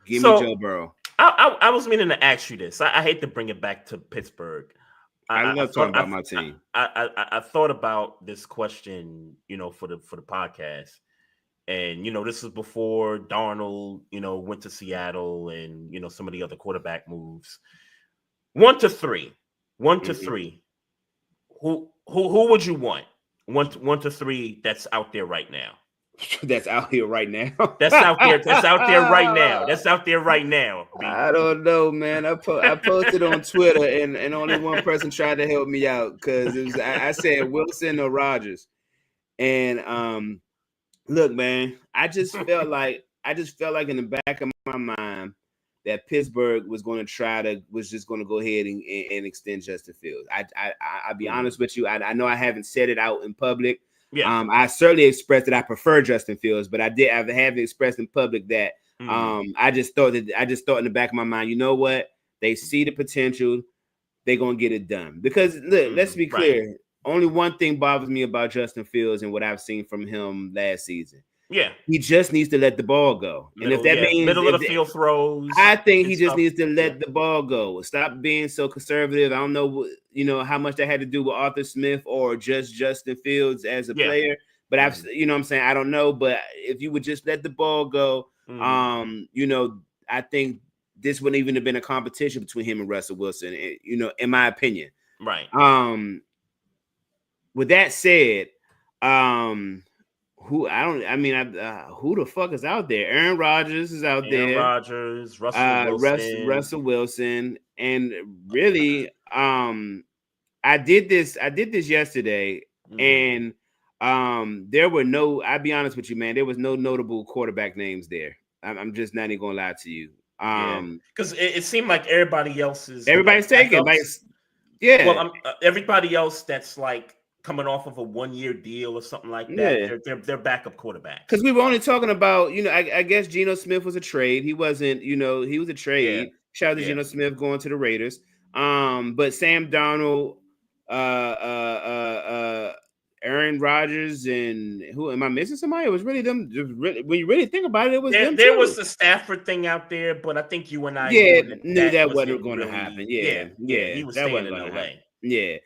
give me Joe Burrow. I was meaning to ask you this. I hate to bring it back to Pittsburgh. I love talking about my team. I thought about this question, you know, for the podcast. And, you know, this is before Darnold, you know, went to Seattle and, you know, some of the other quarterback moves. 1 to 3. Who would you want? 1 to 3 that's out there right now. That's out here right now. That's out there right now. That's out there right now. B. I don't know, man. I posted on Twitter and only one person tried to help me out because it was I said Wilson or Rodgers. And look, man, I just felt like in the back of my mind that Pittsburgh was just going to go ahead and extend Justin Fields. I'll be honest with you. I know I haven't said it out in public. Yeah. I certainly expressed that I prefer Justin Fields, but I haven't expressed in public that I just thought in the back of my mind, you know what? They see the potential. They're going to get it done. Because look, let's be clear. Right. Only one thing bothers me about Justin Fields and what I've seen from him last season. Yeah. He just needs to let the ball go. And if that means middle of the field throws, I think he just needs to let the ball go. Stop being so conservative. I don't know, how much that had to do with Arthur Smith or just Justin Fields as a player. But I've, what I'm saying, I don't know. But if you would just let the ball go, I think this wouldn't even have been a competition between him and Russell Wilson, in my opinion. Right. With that said, who the fuck is out there? Aaron Rodgers is out there. Aaron Rodgers, Russell Wilson. And really, I did this yesterday, and there were no. I'll be honest with you, man. There was no notable quarterback names there. I'm just not even gonna lie to you. Because it seemed like everybody's taking Well, everybody else that's like coming off of a 1-year deal or something like that. They're backup quarterbacks. Because we were only talking about, I guess Geno Smith was a trade. He wasn't, he was a trade. Yeah. Shout out to Geno Smith going to the Raiders. But Sam Darnold, Aaron Rodgers, and who am I missing? Somebody? It was really them. When you really think about it, it was them. There was the Stafford thing out there, but I think you and I knew that wasn't going to happen. Yeah, he was staying in LA. Yeah.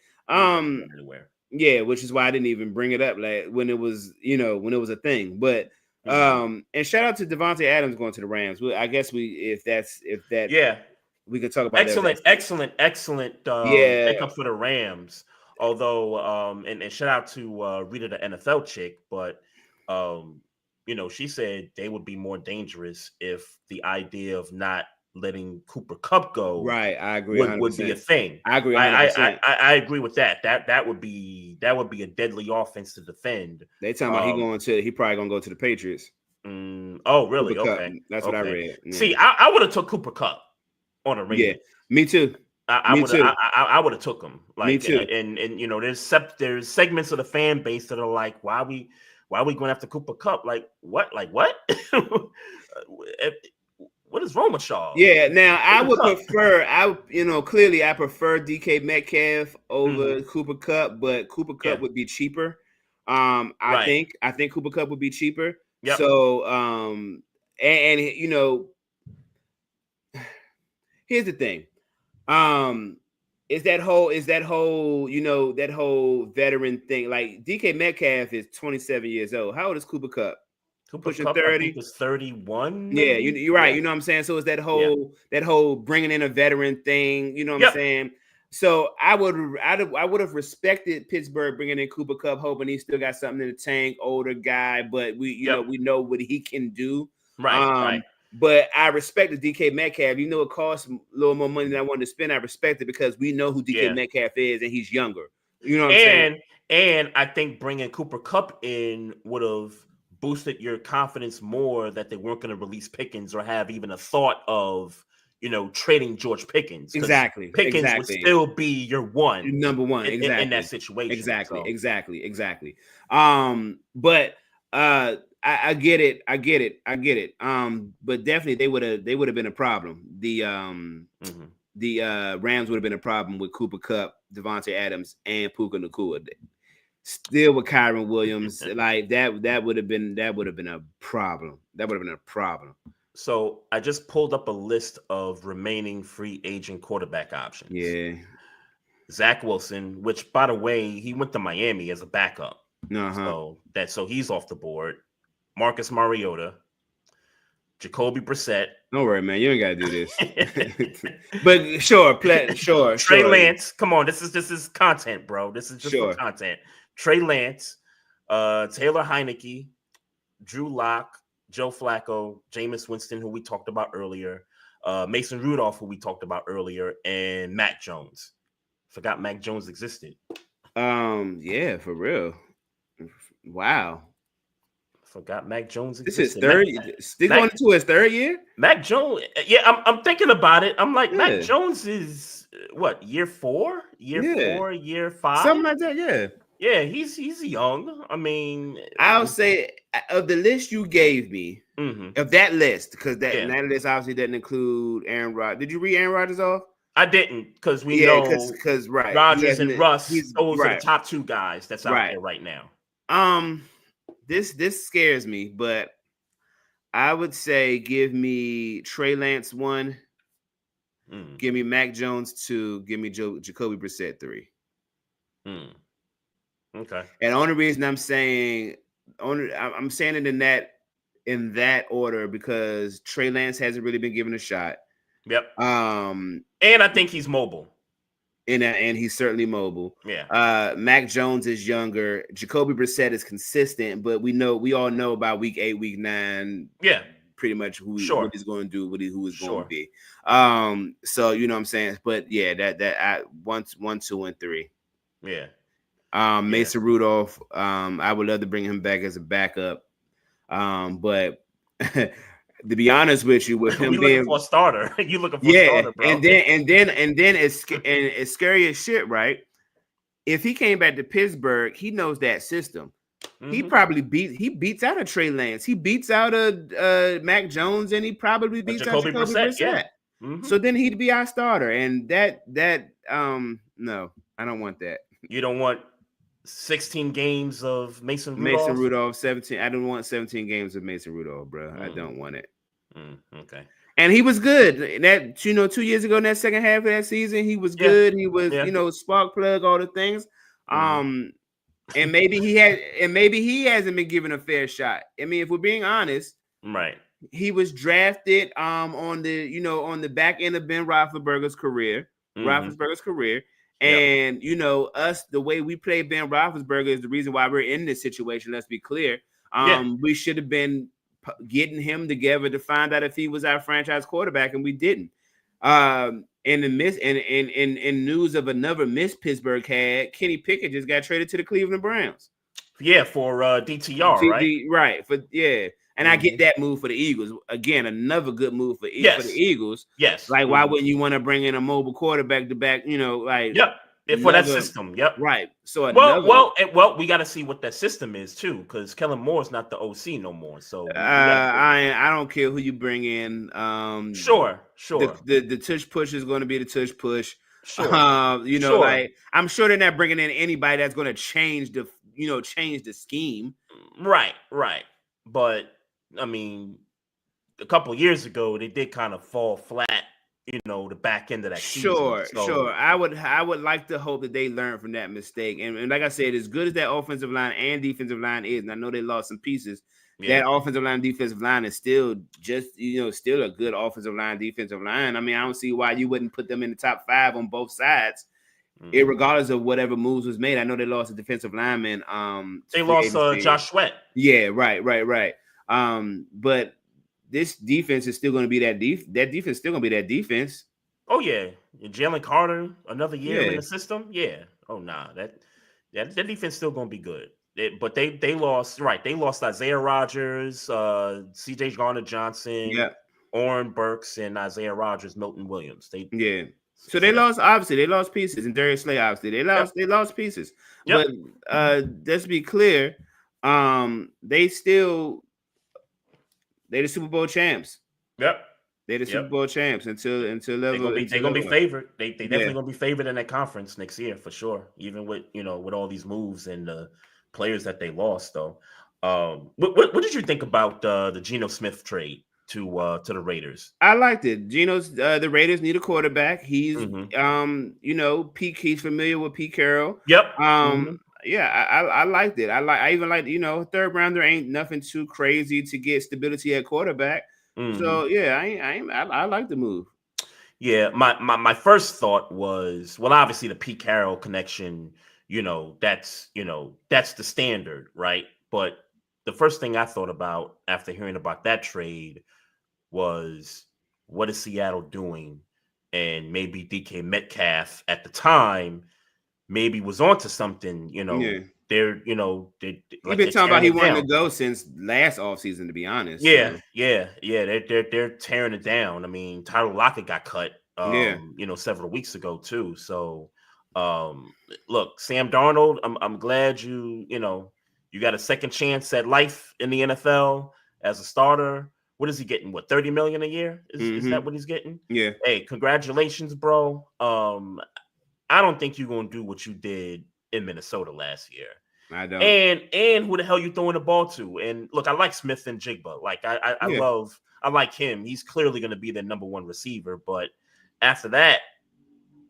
Yeah, which is why I didn't even bring it up like when it was, when it was a thing. But and shout out to Devontae Adams going to the Rams. I guess we could talk about excellent pickup for the Rams. Although and shout out to Rita, the NFL chick, but she said they would be more dangerous if the idea of not letting Cooper Kupp go, right? I agree. Would be a thing. I agree. 100%. I agree with that. That would be a deadly offense to defend. They talking about he probably gonna go to the Patriots. Oh, really? Cooper okay, Kupp. That's what I read. Yeah. See, I would have took Cooper Kupp on a Ravens. Yeah, me too. I would have took him. Like, me too. And there's segments of the fan base that are like, why are we going after Cooper Kupp? Like what? What is wrong with y'all? Yeah, now I would prefer. Clearly I prefer DK Metcalf over Cooper Kupp, but Cooper Kupp would be cheaper. I think Cooper Kupp would be cheaper. Yep. So here's the thing. Is that whole that whole veteran thing. Like DK Metcalf is 27 years old. How old is Cooper Kupp? Pushing 30. I think was 31. Maybe? Yeah, you're right. You know what I'm saying? So it's that whole bringing in a veteran thing. You know what I'm saying? So I would have respected Pittsburgh bringing in Cooper Kupp, hoping he still got something in the tank, older guy, but we know what he can do. Right. But I respect the DK Metcalf. It costs a little more money than I wanted to spend. I respect it because we know who DK Metcalf is, and he's younger. You know what I'm saying? And I think bringing Cooper Kupp in would have boosted your confidence more that they weren't going to release Pickens or have even a thought of, trading George Pickens. Exactly. Pickens would still be your number one. Exactly. In that situation. Exactly. But I get it. But definitely they would have been a problem. The Rams would have been a problem with Cooper Kupp, Devontae Adams, and Puka Nacua. Still with Kyron Williams, like that would have been a problem. So I just pulled up a list of remaining free agent quarterback options. Yeah. Zach Wilson, which by the way, he went to Miami as a backup. Uh-huh. So he's off the board. Marcus Mariota, Jacoby Brissett. Don't worry, man. You ain't gotta do this. But sure. Trey Lance. Come on, this is content, bro. This is just for content. Trey Lance, Taylor Heineke, Drew Lock, Joe Flacco, Jameis Winston, who we talked about earlier, Mason Rudolph, who we talked about earlier, and Mac Jones. Forgot Mac Jones existed. Yeah, for real. Wow. Forgot Mac Jones This is existed. third. Still going into his third year. Mac Jones. Yeah, I'm thinking about it. I'm like, Yeah. Mac Jones is what, year 4, year 5, something like that. Yeah. Yeah, he's young. I mean, I'll say of the list you gave me, of that list, because that list obviously doesn't include Aaron Rodgers. Did you read Aaron Rodgers off? I didn't, because we know because right, Rodgers and Russ, those are the right. top 2 guys that's out there right now. This scares me, but I would say give me Trey Lance 1, give me Mac Jones 2, give me Jacoby Brissett 3. Okay. And the only reason I'm saying it in that order because Trey Lance hasn't really been given a shot. Yep. And I think he's mobile. And he's certainly mobile. Yeah. Mac Jones is younger. Jacoby Brissett is consistent, but we all know about week 8, week 9. Yeah. Pretty much what he's going to do, who he's going to be. So you know what I'm saying. But yeah, that 1, 2, and 3. Yeah. Mason Rudolph. I would love to bring him back as a backup. But to be honest with you, with him looking for a starter. You looking for a starter, bro. And then it's scary as shit, right? If he came back to Pittsburgh, he knows that system. He probably beats out a Trey Lance. He beats out a Mac Jones, and he probably beats out Jacoby Brissett. Yeah. So then he'd be our starter, and that no, I don't want that. You don't want 16 games of Mason Rudolph? Mason Rudolph, 17. I don't want 17 games of Mason Rudolph, bro. I don't want it. Okay. And he was good. That 2 years ago in that second half of that season, he was good. He was spark plug, all the things. And maybe he hasn't been given a fair shot. I mean, if we're being honest, right. He was drafted on the back end of Ben Roethlisberger's career. And the way we play Ben Roethlisberger is the reason why we're in this situation. Let's be clear. We should have been getting him together to find out if he was our franchise quarterback, and we didn't. In news of another miss Pittsburgh had, Kenny Pickett just got traded to the Cleveland Browns. Yeah, for DTR, right? Right. And I get that move for the Eagles. Again, another good move for the Eagles. Yes. Like, why wouldn't you want to bring in a mobile quarterback to back, Yep. For that system. Yep. Right. So we got to see what that system is too, because Kellen Moore's not the OC no more. So I don't care who you bring in. Sure. The tush push is going to be the tush push. Sure. Like, I'm sure they're not bringing in anybody that's going to change the scheme. Right. But I mean, a couple of years ago, they did kind of fall flat, the back end of that season. Sure. I would like to hope that they learn from that mistake. And like I said, as good as that offensive line and defensive line is, and I know they lost some pieces, that offensive line, defensive line is still just, still a good offensive line, defensive line. I mean, I don't see why you wouldn't put them in the top 5 on both sides, regardless of whatever moves was made. I know they lost a defensive lineman. They lost Josh Sweat. Yeah, right. But this defense is still going to be that defense is still going to be that defense. Oh yeah, Jalen Carter another year in the system. Yeah. Oh nah, that defense still going to be good. But they lost. Right, they lost Isaiah Rodgers, C.J. Gardner-Johnson, Oren Burks, and Isaiah Rodgers, Milton Williams. So they lost. Obviously, they lost pieces, and Darius Slay. Obviously, they lost pieces. But let's be clear. They're the Super Bowl champs. Yep. They're the Super Bowl champs until they're gonna be favored. They definitely gonna be favored in that conference next year for sure. Even with with all these moves and the players that they lost though. What did you think about the Geno Smith trade to the Raiders? I liked it. The Raiders need a quarterback. He's Pete. He's familiar with Pete Carroll. Yep. Yeah, I liked it. I even liked, third rounder ain't nothing too crazy to get stability at quarterback. So yeah, I like the move. Yeah, my first thought was, well, obviously the Pete Carroll connection, that's the standard, right? But the first thing I thought about after hearing about that trade was, what is Seattle doing? And maybe DK Metcalf at the time maybe was onto something, they're He's like been they're talking about tearing he it wanted down. to go since last offseason, to be honest. Yeah, So. yeah. They're tearing it down. I mean, Tyler Lockett got cut, Yeah. several weeks ago too. So, look, Sam Darnold, I'm glad you got a second chance at life in the NFL as a starter. What is he getting? What, 30 million a year? Is that what he's getting? Yeah. Hey, congratulations, bro. I don't think you're gonna do what you did in Minnesota last year. I don't. And who the hell you throwing the ball to? And look, I like Smith and Jigba. Like I like him. He's clearly going to be the number one receiver. But after that,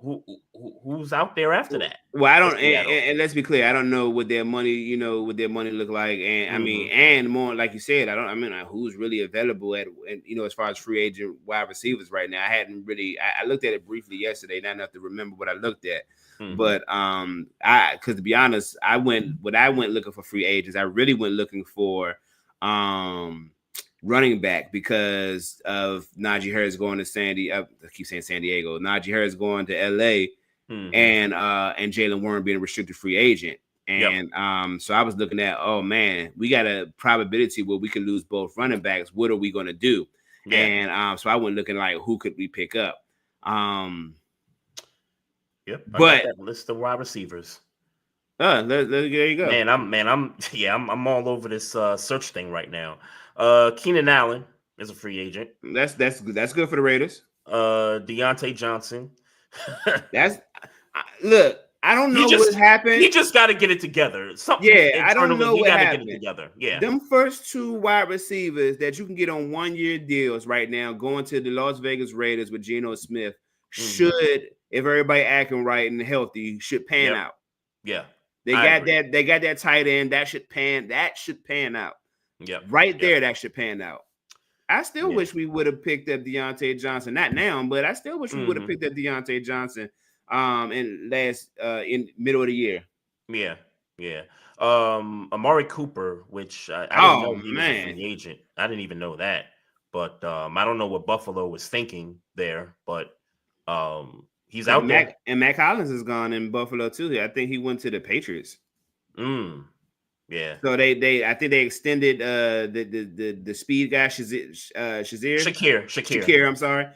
who's out there after that? Well, I don't. And let's be clear, I don't know what their money, look like. And I mean, and more like you said, I mean, who's really available as far as free agent wide receivers right now. I hadn't really. I looked at it briefly yesterday, not enough to remember what I looked at. But because to be honest, when I went looking for free agents, I really went looking for running back because of Najee Harris going to San Diego. I keep saying San Diego. Najee Harris going to LA, and Jalen Warren being a restricted free agent. And so I was looking at, oh man, we got a probability where we could lose both running backs. What are we going to do? Yeah. And so I went looking like, who could we pick up? Yep, I got that list of wide receivers. There you go. I'm all over this search thing right now. Keenan Allen is a free agent. That's good for the Raiders. Deontay Johnson. Look. I don't know what happened. He just got to get it together. I don't know what happened. Get it together. Yeah, them first two wide receivers that you can get on 1-year deals right now, going to the Las Vegas Raiders with Geno Smith, should, if everybody acting right and healthy, should pan out. Yeah, they got that. They got that tight end that should pan out. Yeah, there that should pan out. I still wish we would have picked up Deontay Johnson. Not now, but I still wish we would have picked up Deontay Johnson. In middle of the year. Yeah. Amari Cooper, which I didn't know he was a free agent. I didn't even know that. But I don't know what Buffalo was thinking there, but he's out there. And Mac Hollins is gone in Buffalo too. I think he went to the Patriots. Yeah. So I think they extended the speed guy Shakir. I'm sorry.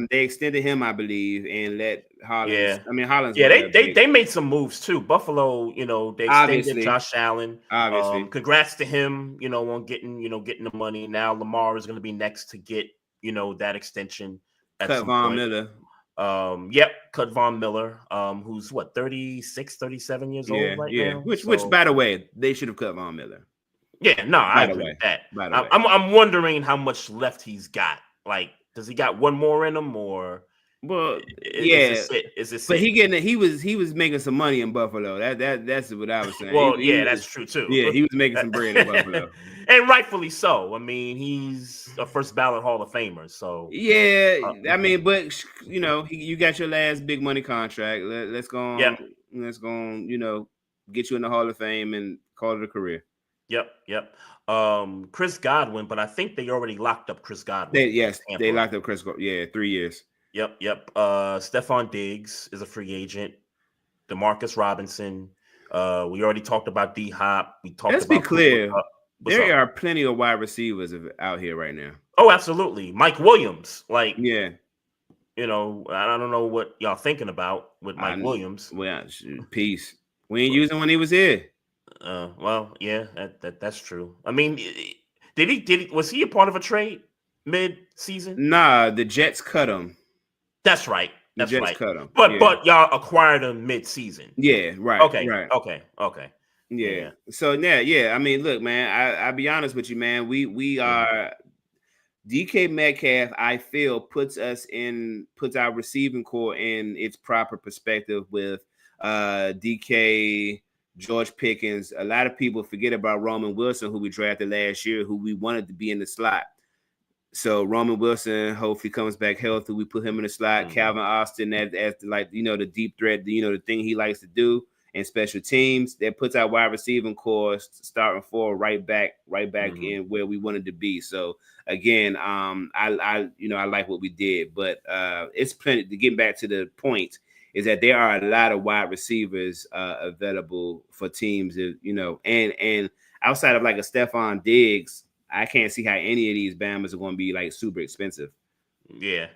They extended him, I believe, and let Hollins. Yeah. I mean Hollins. Yeah, they made some moves too. Buffalo, they extended Josh Allen. Obviously. Congrats to him, on getting the money. Now Lamar is going to be next to get, that extension. Cut Von Miller. Cut Von Miller, who's 36, 37 years old right now. Which, by the way, they should have cut Von Miller. Yeah, no, I agree with that. I'm wondering how much left he's got. Like, does he got one more in him, or? Well, is it but he was making some money in Buffalo. That's what I was saying. Well, that's true too. Yeah, he was making some bread in Buffalo, and rightfully so. I mean, he's a first ballot Hall of Famer. So I mean, but you got your last big money contract. Let's go on. Yep. Let's go on. Get you in the Hall of Fame and call it a career. Yep. Chris Godwin, but I think they already locked up Chris Godwin. They locked up Chris Godwin. Yeah, 3 years. Yep. Stephon Diggs is a free agent. DeMarcus Robinson. We already talked about D-Hop. Let's be clear. There are plenty of wide receivers out here right now. Oh, absolutely. Mike Williams. Yeah. I don't know what y'all thinking about with Mike Williams. Well, peace. We ain't using when he was here. Well, yeah, that's true. I mean, was he a part of a trade mid-season? Nah, the Jets cut him. That's right. That's right. Cut him. But y'all acquired him mid-season. Yeah, right. Okay. Right. Okay. Yeah. So I mean, look, man, I'll be honest with you, man. We are DK Metcalf, I feel, puts our receiving core in its proper perspective with DK, George Pickens. A lot of people forget about Roman Wilson, who we drafted last year, who we wanted to be in the slot. So Roman Wilson hopefully comes back healthy. We put him in the slot. Calvin Austin as the deep threat, the thing he likes to do, and special teams. That puts our wide receiving core starting forward right back in where we wanted to be. So again, I like what we did, but it's plenty to get back to the point. is that there are a lot of wide receivers available for teams, and outside of like a Stephon Diggs, I can't see how any of these Bammers are going to be like super expensive. Yeah.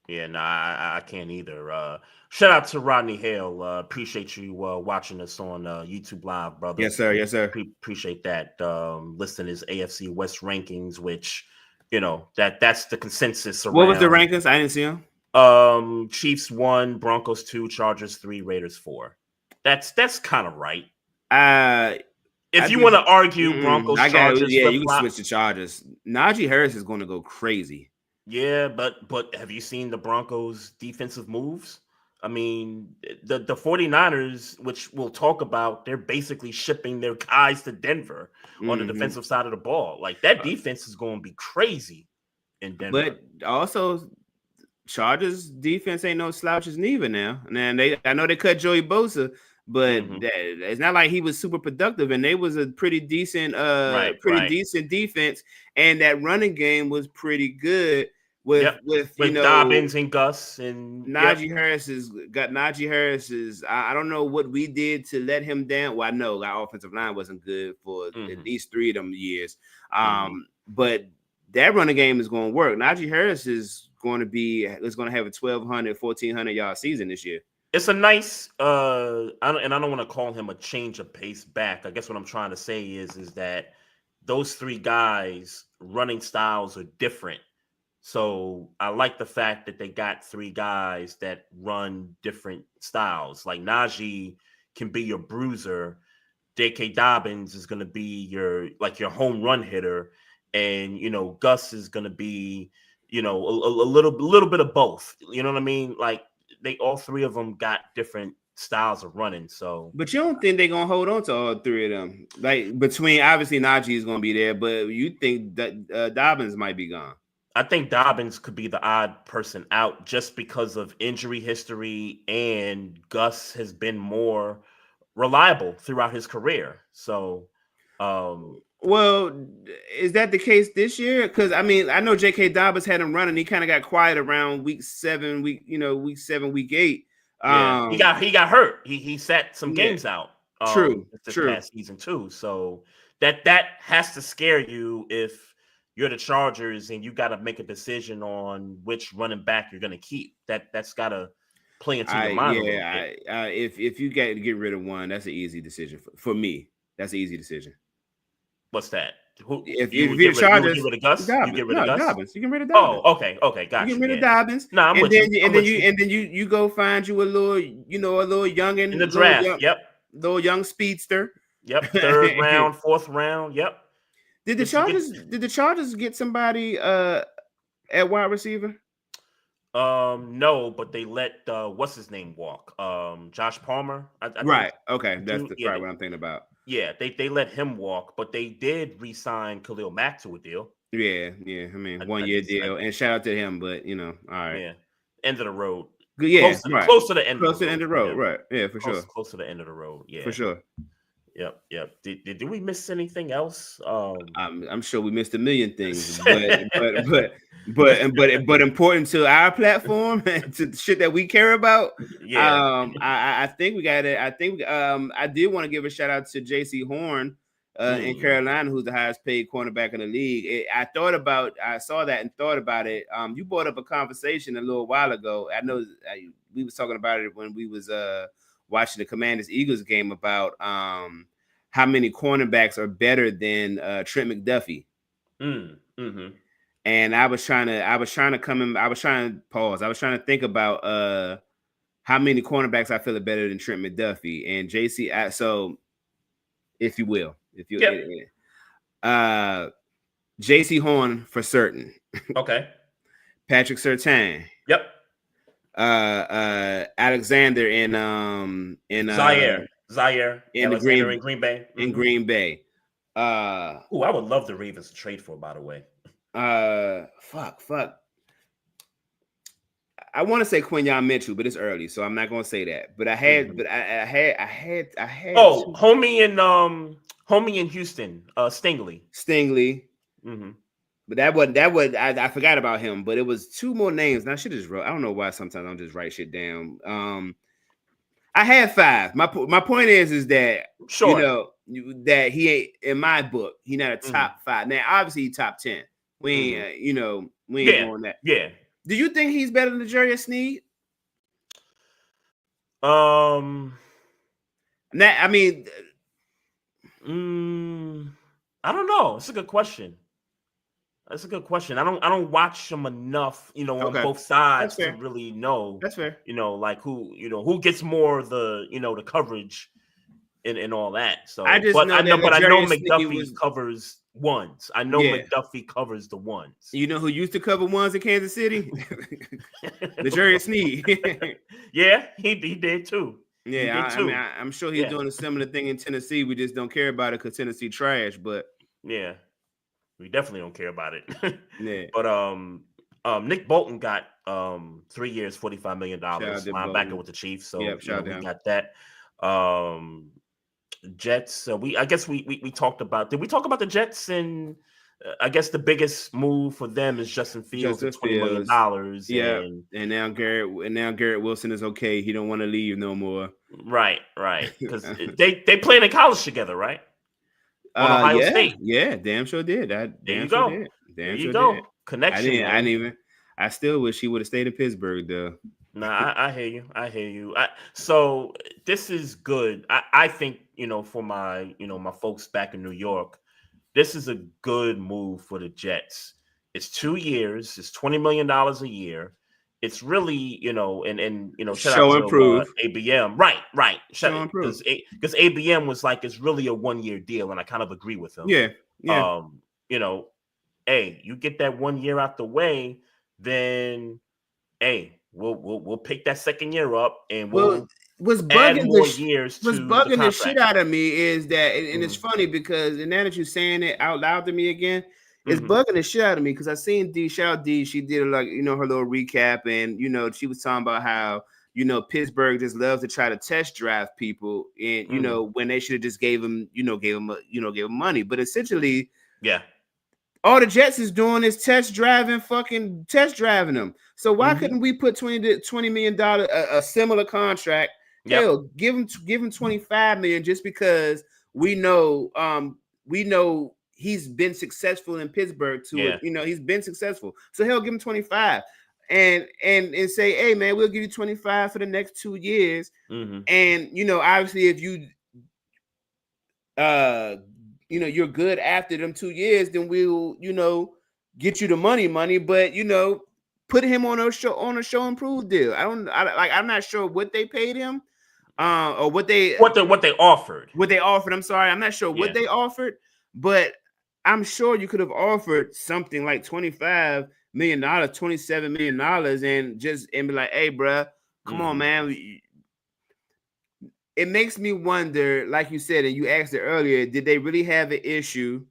Yeah, no, I can't either. Shout out to Rodney Hale. Appreciate you watching us on YouTube Live, brother. Yes, sir. Yes, sir. Appreciate that. Listing his AFC West rankings, which that's the consensus around. What was the rankings? I didn't see them. Chiefs 1, Broncos 2, Chargers 3, Raiders 4. That's kind of right. If you want to argue Broncos, Chargers, you can switch to Chargers. Najee Harris is going to go crazy. Yeah, but have you seen the Broncos' defensive moves? I mean, the 49ers, which we'll talk about, they're basically shipping their guys to Denver on the defensive side of the ball. Like, that defense is going to be crazy in Denver. But also, Chargers defense ain't no slouches neither now. And I know they cut Joey Bosa, but it's not like he was super productive, and they was a pretty decent decent defense, and that running game was pretty good. With Dobbins and Gus and Najee Harris is I don't know what we did to let him down. Well, I know our offensive line wasn't good for at least 3 of them years. But that running game is going to work. Najee Harris is going to have a 1,200, 1,400 yard season this year. It's a nice I don't want to call him a change of pace back. I guess what I'm trying to say is that those 3 guys' running styles are different. So I like the fact that they got 3 guys that run different styles. Like Najee can be your bruiser. J.K. Dobbins is going to be your home run hitter. And, Gus is going to be, a little bit of both. You know what I mean? Like all 3 of them got different styles of running. So, but you don't think they're going to hold on to all 3 of them? Like between obviously Najee is going to be there, but you think that Dobbins might be gone? I think Dobbins could be the odd person out just because of injury history, and Gus has been more reliable throughout his career. So, well, is that the case this year? Because I mean, I know J.K. Dobbins had him running. He kind of got quiet around week 7, week 8. Yeah, he got hurt. He sat some games out. True. Past season too. So that has to scare you if you're the Chargers and you got to make a decision on which running back you're going to keep. That's got to play into your mind. If you got to get rid of one, that's an easy decision for me. That's an easy decision. What's that? If you're Chargers, you get rid of Gus. Dobbins. You get rid of Gus. Dobbins. You get rid of Dobbins. Oh, okay, gotcha. You get rid of Dobbins. No, I'm with you. And then you go find you a little youngin in the draft. Little young speedster. Yep. 3rd round, 4th round. Yep. Did the Chargers get somebody at wide receiver? No, but they let what's his name walk? Josh Palmer. Right. Okay, that's probably what I'm thinking about. Yeah, they let him walk, but they did re-sign Khalil Mack to a deal. Yeah. I mean, 1-year deal, and shout out to him. But all right. Yeah, end of the road. Yeah, close to the end. Close to the end of the road. Right. Yeah, for sure. Close to the end of the road. Yeah, for sure. Yep. Did we miss anything else? I'm sure we missed a million things, but important to our platform and to the shit that we care about. Yeah. I think we got it. I did want to give a shout out to J.C. Horn in Carolina, who's the highest paid cornerback in the league. I saw that and thought about it. You brought up a conversation a little while ago. I know we was talking about it when we was watching the Commanders-Eagles game about how many cornerbacks are better than Trent McDuffie. And I was trying to pause. I was trying to think about how many cornerbacks I feel are better than Trent McDuffie and JC. So, if you will, JC Horn for certain. Okay. Patrick Surtain. Yep. Alexander in Zaire in Green Bay. In Green Bay. I would love the Ravens to trade for, by the way. Fuck. I want to say Quinyon Mitchell, but it's early, so I'm not gonna say that. But I had. Oh, homie in Houston, Stingley. Mm-hmm. But that was I forgot about him. But it was 2 more names. And I should just wrote. I don't know why sometimes I don't just write shit down. I had 5. My point is that Sure. That he ain't in my book. He not a top 5. Now, obviously, he top 10. We ain't we ain't going that. Yeah. Do you think he's better than Jarius Sneed? Now, I mean, I don't know. It's a good question. That's a good question. I don't watch them enough, on both sides to really know. That's fair. Like who gets more of the, the coverage and all that. So I just I know McDuffie covers ones. I know McDuffie covers the ones. You know who used to cover ones in Kansas City? Jarius Sneed. Yeah, he did too. Yeah, I'm sure he's doing a similar thing in Tennessee. We just don't care about it because Tennessee trash. But yeah, we definitely don't care about it. Yeah. But Nick Bolton got 3 years, $45 million linebacker with the Chiefs. So we got that. Jets. I guess we talked about. Did we talk about the Jets? And I guess the biggest move for them is Justin Fields at $20 million. Yeah, and now Garrett Wilson is okay. He don't want to leave no more. Right. Because they played in college together, right? On Ohio State. Yeah, damn sure did. There you go. There you go. Connection. I still wish he would have stayed in Pittsburgh though. Nah, I hear you. So this is good. I think, for my, my folks back in New York, this is a good move for the Jets. It's 2 years. It's $20 million a year. It's really, shout out to ABM. Right. Show improve. Because ABM was like, it's really a 1-year deal, and I kind of agree with him. Yeah. Hey, you get that 1 year out the way, then, hey, we'll pick that second year up, and what's bugging the shit out of me is that, and it's funny because now that you're saying it out loud to me again, it's bugging the shit out of me because I seen D. Shout out D. She did her little recap, and she was talking about how Pittsburgh just loves to try to test draft people, and when they should have just gave them money, but essentially, all the Jets is doing is test driving them. So why couldn't we put $20 million a similar contract? Hell, give him 25 million just because we know he's been successful in Pittsburgh he's been successful. So hell, give him 25 and say, hey man, we'll give you 25 for the next 2 years. And obviously if you you're good after them 2 years, then we'll get you the money, but put him on a show improve deal. I'm not sure what they paid him, or what they offered. I'm sorry, I'm not sure what they offered, but I'm sure you could have offered something like $25 million, $27 million, and be like, hey, bro, come on, man. It makes me wonder, like you said, and you asked it earlier, did they really have an issue?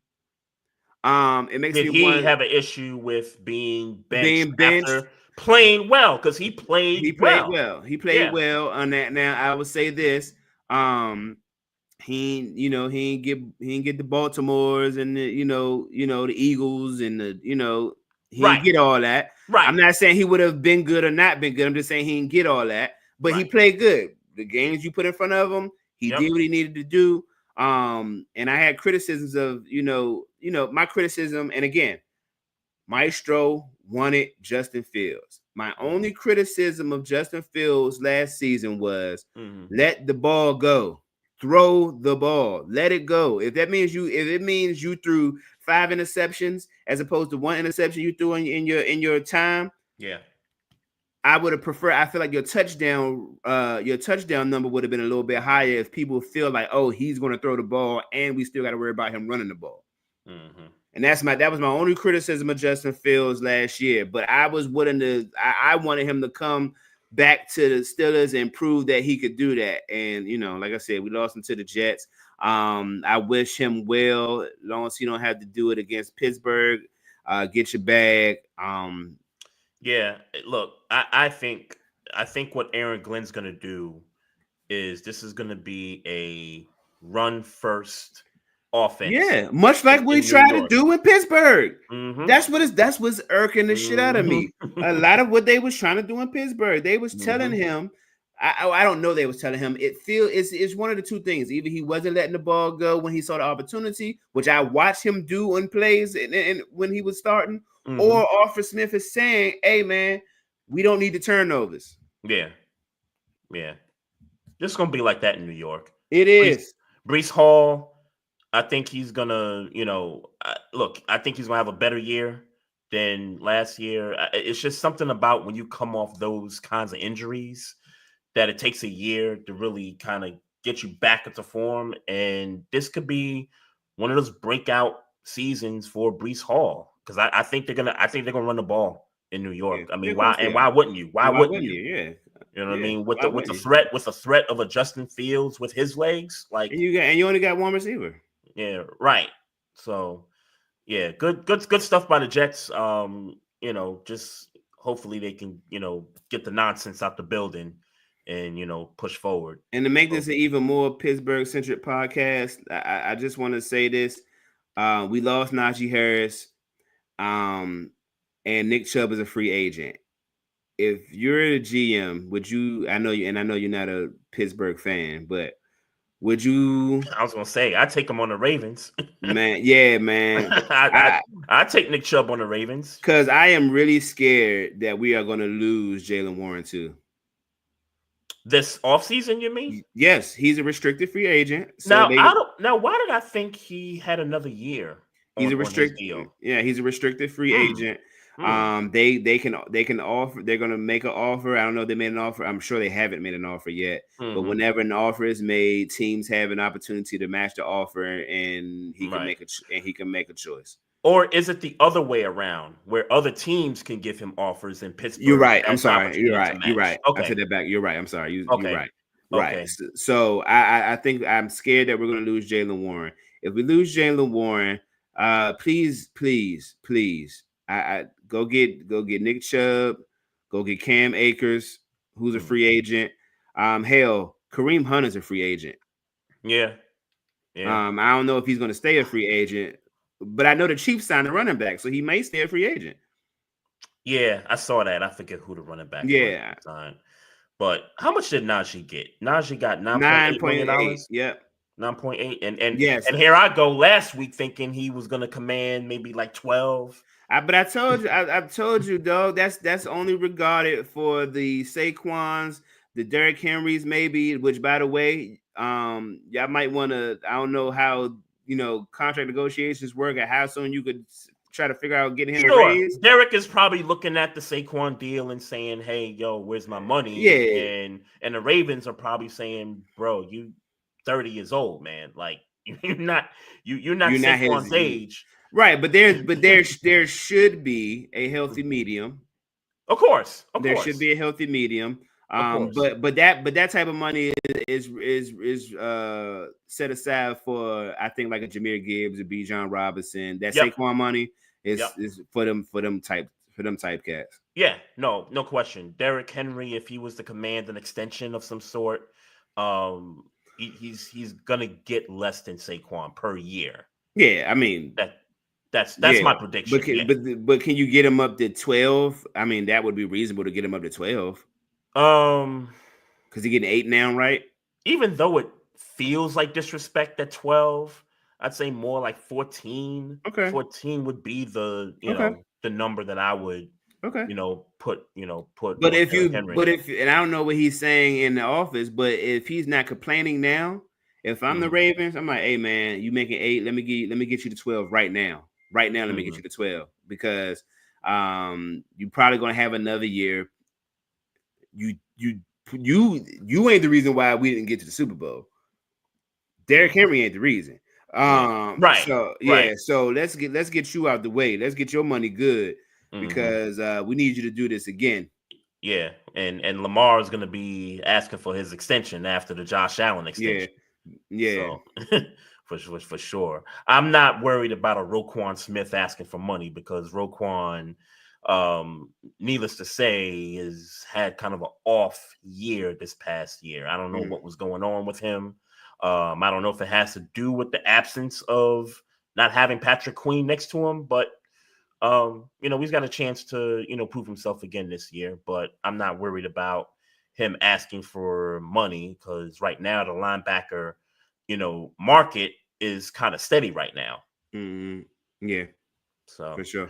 Did he have an issue with being benched after playing well? Because he played well. He played well on that. Now I would say this: he ain't get the Baltimores and the the Eagles and he didn't get all that. Right. I'm not saying he would have been good or not been good. I'm just saying he didn't get all that, but he played good. The games you put in front of him, he did what he needed to do. And I had criticisms of, my criticism. And again, Maestro wanted Justin Fields. My only criticism of Justin Fields last season was let the ball go, throw the ball, let it go. If it means you threw 5 interceptions as opposed to 1 interception you threw in your time. Yeah. I would have preferred. I feel like your touchdown number would have been a little bit higher if people feel like, oh, he's going to throw the ball, and we still got to worry about him running the ball. And that was my only criticism of Justin Fields last year. But I was willing to. I wanted him to come back to the Steelers and prove that he could do that. And like I said, we lost him to the Jets. I wish him well, as long as he don't have to do it against Pittsburgh. Get your bag. Yeah, look, I think what Aaron Glenn's going to do is this is going to be a run first offense. Yeah, much like we tried to do in Pittsburgh. That's what's irking the shit out of me. A lot of what they was trying to do in Pittsburgh, they was telling him, I don't know. They was telling him it's one of the two things. Either he wasn't letting the ball go when he saw the opportunity, which I watched him do in plays and when he was starting, or Arthur Smith is saying, "Hey man, we don't need the turnovers." Yeah. This is gonna be like that in New York. It is. Brees Hall. I think he's gonna, I think he's gonna have a better year than last year. It's just something about when you come off those kinds of injuries that it takes a year to really kind of get you back into form. And this could be one of those breakout seasons for Brees Hall because I think they're gonna run the ball in New York. Yeah, I mean, why wouldn't you? Why wouldn't you? Yeah. You know what I mean? With the threat of a Justin Fields with his legs, like and you only got one receiver. Yeah, right. So yeah, good stuff by the Jets. Just hopefully they can, get the nonsense out the building and push forward. And to make this an even more Pittsburgh-centric podcast, I just want to say this. We lost Najee Harris. And Nick Chubb is a free agent. If you're the GM, would you? I know you're not a Pittsburgh fan, but would you? I was gonna say I take him on the Ravens, man. Yeah, man. I take Nick Chubb on the Ravens because I am really scared that we are going to lose Jaylen Warren too. This offseason, you mean? Yes, he's a restricted free agent. So now, why did I think he had another year? He's a restricted deal. Yeah, he's a restricted free agent. They can offer. They're gonna make an offer. I don't know if they made an offer. I'm sure they haven't made an offer yet. But whenever an offer is made, teams have an opportunity to match the offer, and he can make a choice. Or is it the other way around, where other teams can give him offers in Pittsburgh? You're right. I'm sorry. You're right. Okay. I said that back. You're right. I'm sorry. You're right. Okay. Right. So I think I'm scared that we're going to lose Jaylen Warren. If we lose Jaylen Warren, please, I go get Nick Chubb, go get Cam Akers, who's a free agent. Hell, Kareem Hunt is a free agent. Yeah. I don't know if he's going to stay a free agent. But I know the Chiefs signed a running back, so he may stay a free agent. Yeah, I saw that. I forget who the running back was. But how much did Najee get? Najee got $9.8 million. Yep. 9.8. And yes. And here I go last week thinking he was going to command maybe like 12. But I told you, though, that's only regarded for the Saquons, the Derrick Henrys, maybe, which, by the way, y'all might want to, I don't know how, contract negotiations work and how soon you could try to figure out getting him a raise. Derek is probably looking at the Saquon deal and saying, "Hey, yo, where's my money?" Yeah, and the Ravens are probably saying, "Bro, you 30 years old, man. Like you're not Saquon's age, right?" But there should be a healthy medium. Of course, there should be a healthy medium. But that type of money is set aside for, I think, like a Jahmyr Gibbs or Bijan Robinson. That Saquon money is for them type cats. Yeah, no question. Derrick Henry, if he was to command an extension of some sort, he's gonna get less than Saquon per year. Yeah, I mean that's my prediction. But can you get him up to 12? I mean, that would be reasonable to get him up to 12. Because he's getting 8 now, right? Even though it feels like disrespect at 12, I'd say more like 14. Okay. 14 would be the the number that I would put. But and I don't know what he's saying in the office, but if he's not complaining now, if I'm the Ravens, I'm like, hey man, you making 8, let me get you to 12 right now. Let me get you to 12 because you're probably gonna have another year. You ain't the reason why we didn't get to the Super Bowl. Derrick Henry ain't the reason. Right. So right. So let's get you out the way. Let's get your money good because we need you to do this again. Yeah, and Lamar is going to be asking for his extension after the Josh Allen extension. Yeah. So, for sure. I'm not worried about a Roquan Smith asking for money because Roquan, needless to say, has had kind of an off year this past year. I don't know what was going on with him. I don't know if it has to do with the absence of not having Patrick Queen next to him, but he's got a chance to prove himself again this year. But I'm not worried about him asking for money, because right now the linebacker, market is kind of steady right now. Yeah, So for sure.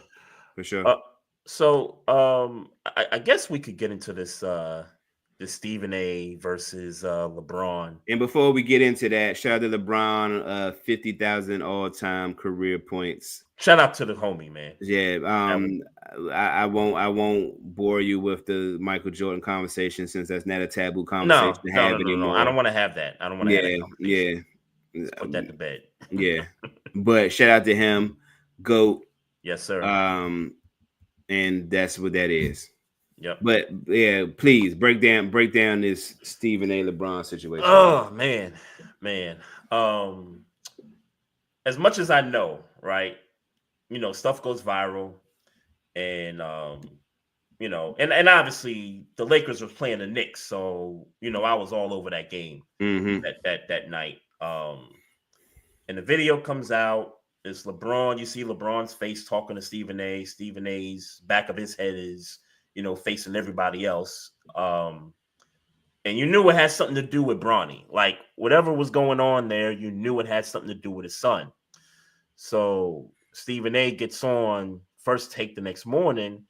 I guess we could get into this Stephen A versus LeBron. And before we get into that, shout out to LeBron, 50,000 all-time career points. Shout out to the homie, man. Yeah, I won't bore you with the Michael Jordan conversation, since that's not a taboo conversation to have anymore. I don't want to have that. I don't want to have that conversation. Let's put that to bed. Yeah, but shout out to him, GOAT. Yes, sir. And that's what that is. Yep. But yeah, please break down this Stephen A. LeBron situation. Oh man. As much as I know, right? Stuff goes viral, and and obviously the Lakers were playing the Knicks, so I was all over that game that night. And the video comes out. It's LeBron. You see LeBron's face talking to Stephen A. Stephen A's back of his head is facing everybody else. And you knew it had something to do with Bronny. Like, whatever was going on there, you knew it had something to do with his son. So Stephen A gets on First Take the next morning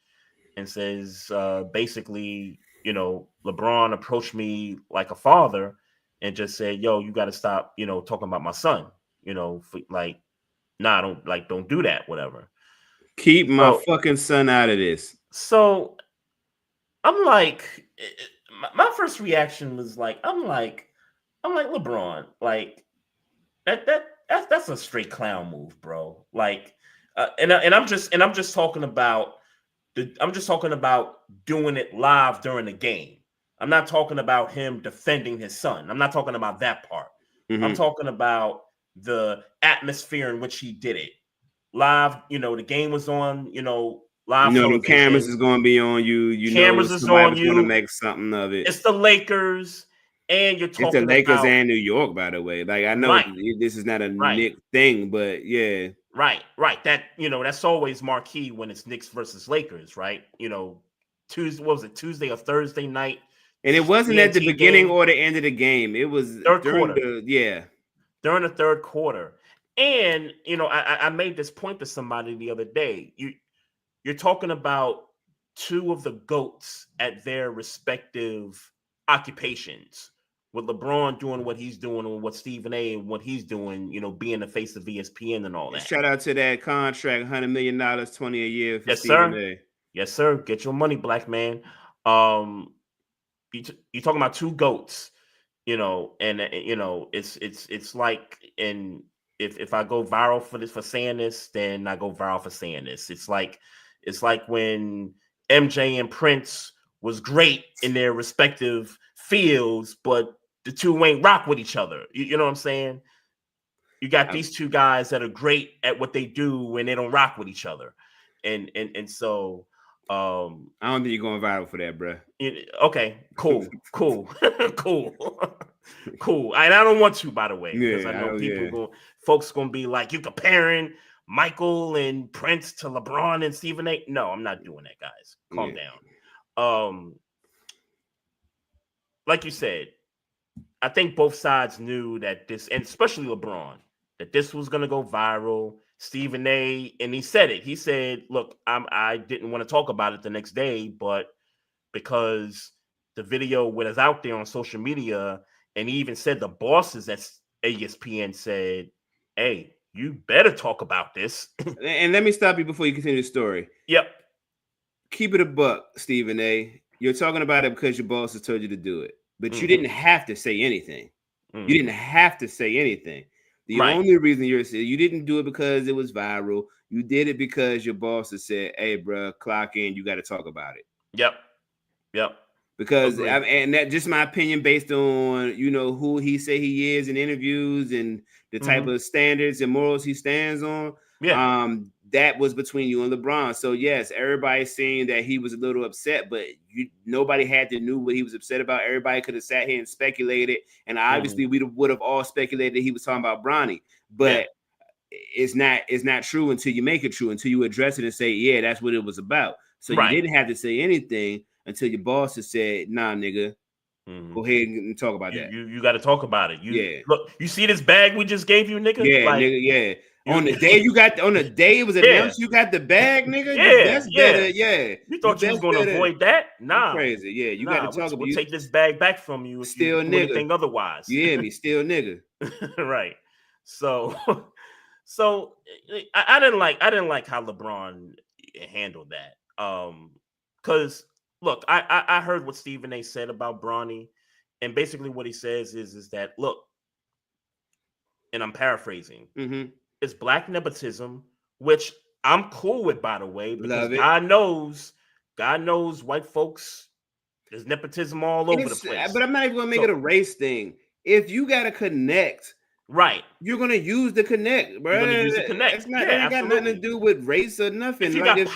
and says, basically, LeBron approached me like a father and just said, yo, you got to stop, talking about my son, nah, don't do that, whatever. Keep my fucking son out of this. So I'm like, my first reaction was like, I'm like LeBron, like that's a straight clown move, bro. Like, and I'm just talking about doing it live during the game. I'm not talking about him defending his son. I'm not talking about that part. I'm talking about the atmosphere in which he did it live. The game was on, live. The cameras is going to be on you. Cameras is on you. Going to make something of it. It's the Lakers, and you're talking it's the Lakers and New York, by the way. Like, I know this is not a Knicks thing, but yeah. Right. That, that's always marquee when it's Knicks versus Lakers, right? Tuesday, what was it, Tuesday or Thursday night? And it wasn't at the beginning or the end of the game. It was third quarter. During the third quarter. And, I made this point to somebody the other day. You're talking about two of the GOATs at their respective occupations, with LeBron doing what he's doing and what Stephen A. and what he's doing, being the face of ESPN and all that. Shout out to that contract, $100 million, 20 a year for yes, Stephen sir. A. Yes, sir. Get your money, black man. You're talking about two GOATs, and it's like, and if I go viral for saying this, then I go viral for saying this. It's like when MJ and Prince was great in their respective fields, but the two ain't rock with each other. You know what I'm saying? You got these two guys that are great at what they do when they don't rock with each other, and so I don't think you're going viral for that, bro. Okay, cool. And I don't want to, by the way, because I know folks gonna be like, you comparing Michael and Prince to LeBron and Stephen A. No, I'm not doing that, guys. Calm down. Like you said, I think both sides knew that this, and especially LeBron, that this was going to go viral. Stephen A., and he said it. He said, look, I didn't want to talk about it the next day, but because the video was out there on social media, and he even said the bosses at ESPN said, hey, you better talk about this. And let me stop you before you continue the story. Yep. Keep it a buck, Stephen A. You're talking about it because your bosses told you to do it. But you didn't have to say anything. You didn't have to say anything. The only reason you didn't do it because it was viral. You did it because your bosses said, hey, bro, clock in. You got to talk about it. Yep. Because and that just my opinion based on, who he say he is in interviews and the type of standards and morals he stands on. Yeah. That was between you and LeBron. So yes, everybody's saying that he was a little upset, but nobody had to know what he was upset about. Everybody could have sat here and speculated, and obviously we would have all speculated that he was talking about Bronny. But it's not true until you make it true, until you address it and say, yeah, that's what it was about. So you didn't have to say anything until your boss has said, nah, nigga, Go ahead and talk about that. You got to talk about it. Yeah. Look, you see this bag we just gave you, nigga? Yeah, like, nigga. Yeah. On the day it was announced, you got the bag, nigga. Yeah, You best better. Yeah. You thought you was gonna avoid that? Nah. You crazy. Yeah. You got to talk about. We'll take this bag back from you if still you do nigga. anything otherwise. You hear me? Still nigga. Right. So I didn't like how LeBron handled that. Because look, I heard what Stephen A said about Bronny, and basically what he says is that, look, and I'm paraphrasing, it's black nepotism, which I'm cool with, by the way, because God knows white folks, there's nepotism all over the place. But I'm not even gonna make it a race thing. If you gotta connect, right, you're gonna use the connect, bro. You're gonna use the connect. That ain't got nothing to do with race or nothing. If you got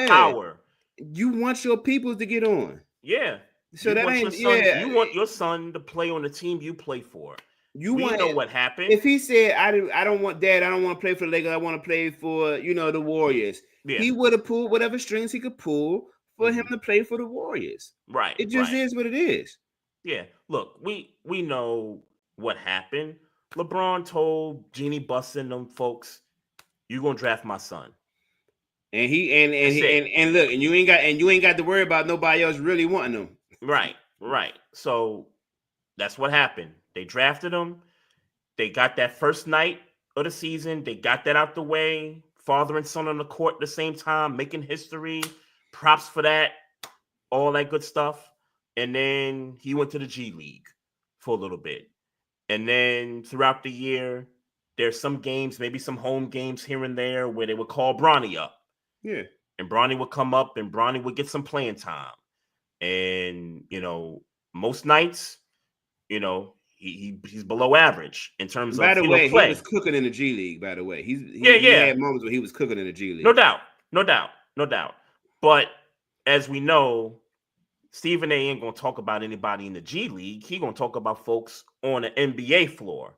power, you want your peoples to get on. Yeah. So you want your son to play on the team you play for. We know what happened. If he said, I don't want that, I don't want to play for the Lakers, I want to play for, the Warriors. Yeah. He would have pulled whatever strings he could pull for him to play for the Warriors. Right. It just is what it is. Yeah. Look, we know what happened. LeBron told Jeannie Buss and them folks, "You gonna draft my son." And look, and you ain't got to worry about nobody else really wanting them. Right. So that's what happened. They drafted him. They got that first night of the season. They got that out the way. Father and son on the court at the same time, making history. Props for that. All that good stuff. And then he went to the G League for a little bit. And then throughout the year, there's some games, maybe some home games here and there, where they would call Bronny up. Yeah. And Bronny would come up and Bronny would get some playing time. And, most nights, he's below average in terms of play. By the way, he was cooking in the G League, by the way. He had moments where he was cooking in the G League. No doubt. But as we know, Stephen A ain't going to talk about anybody in the G League. He going to talk about folks on the NBA floor,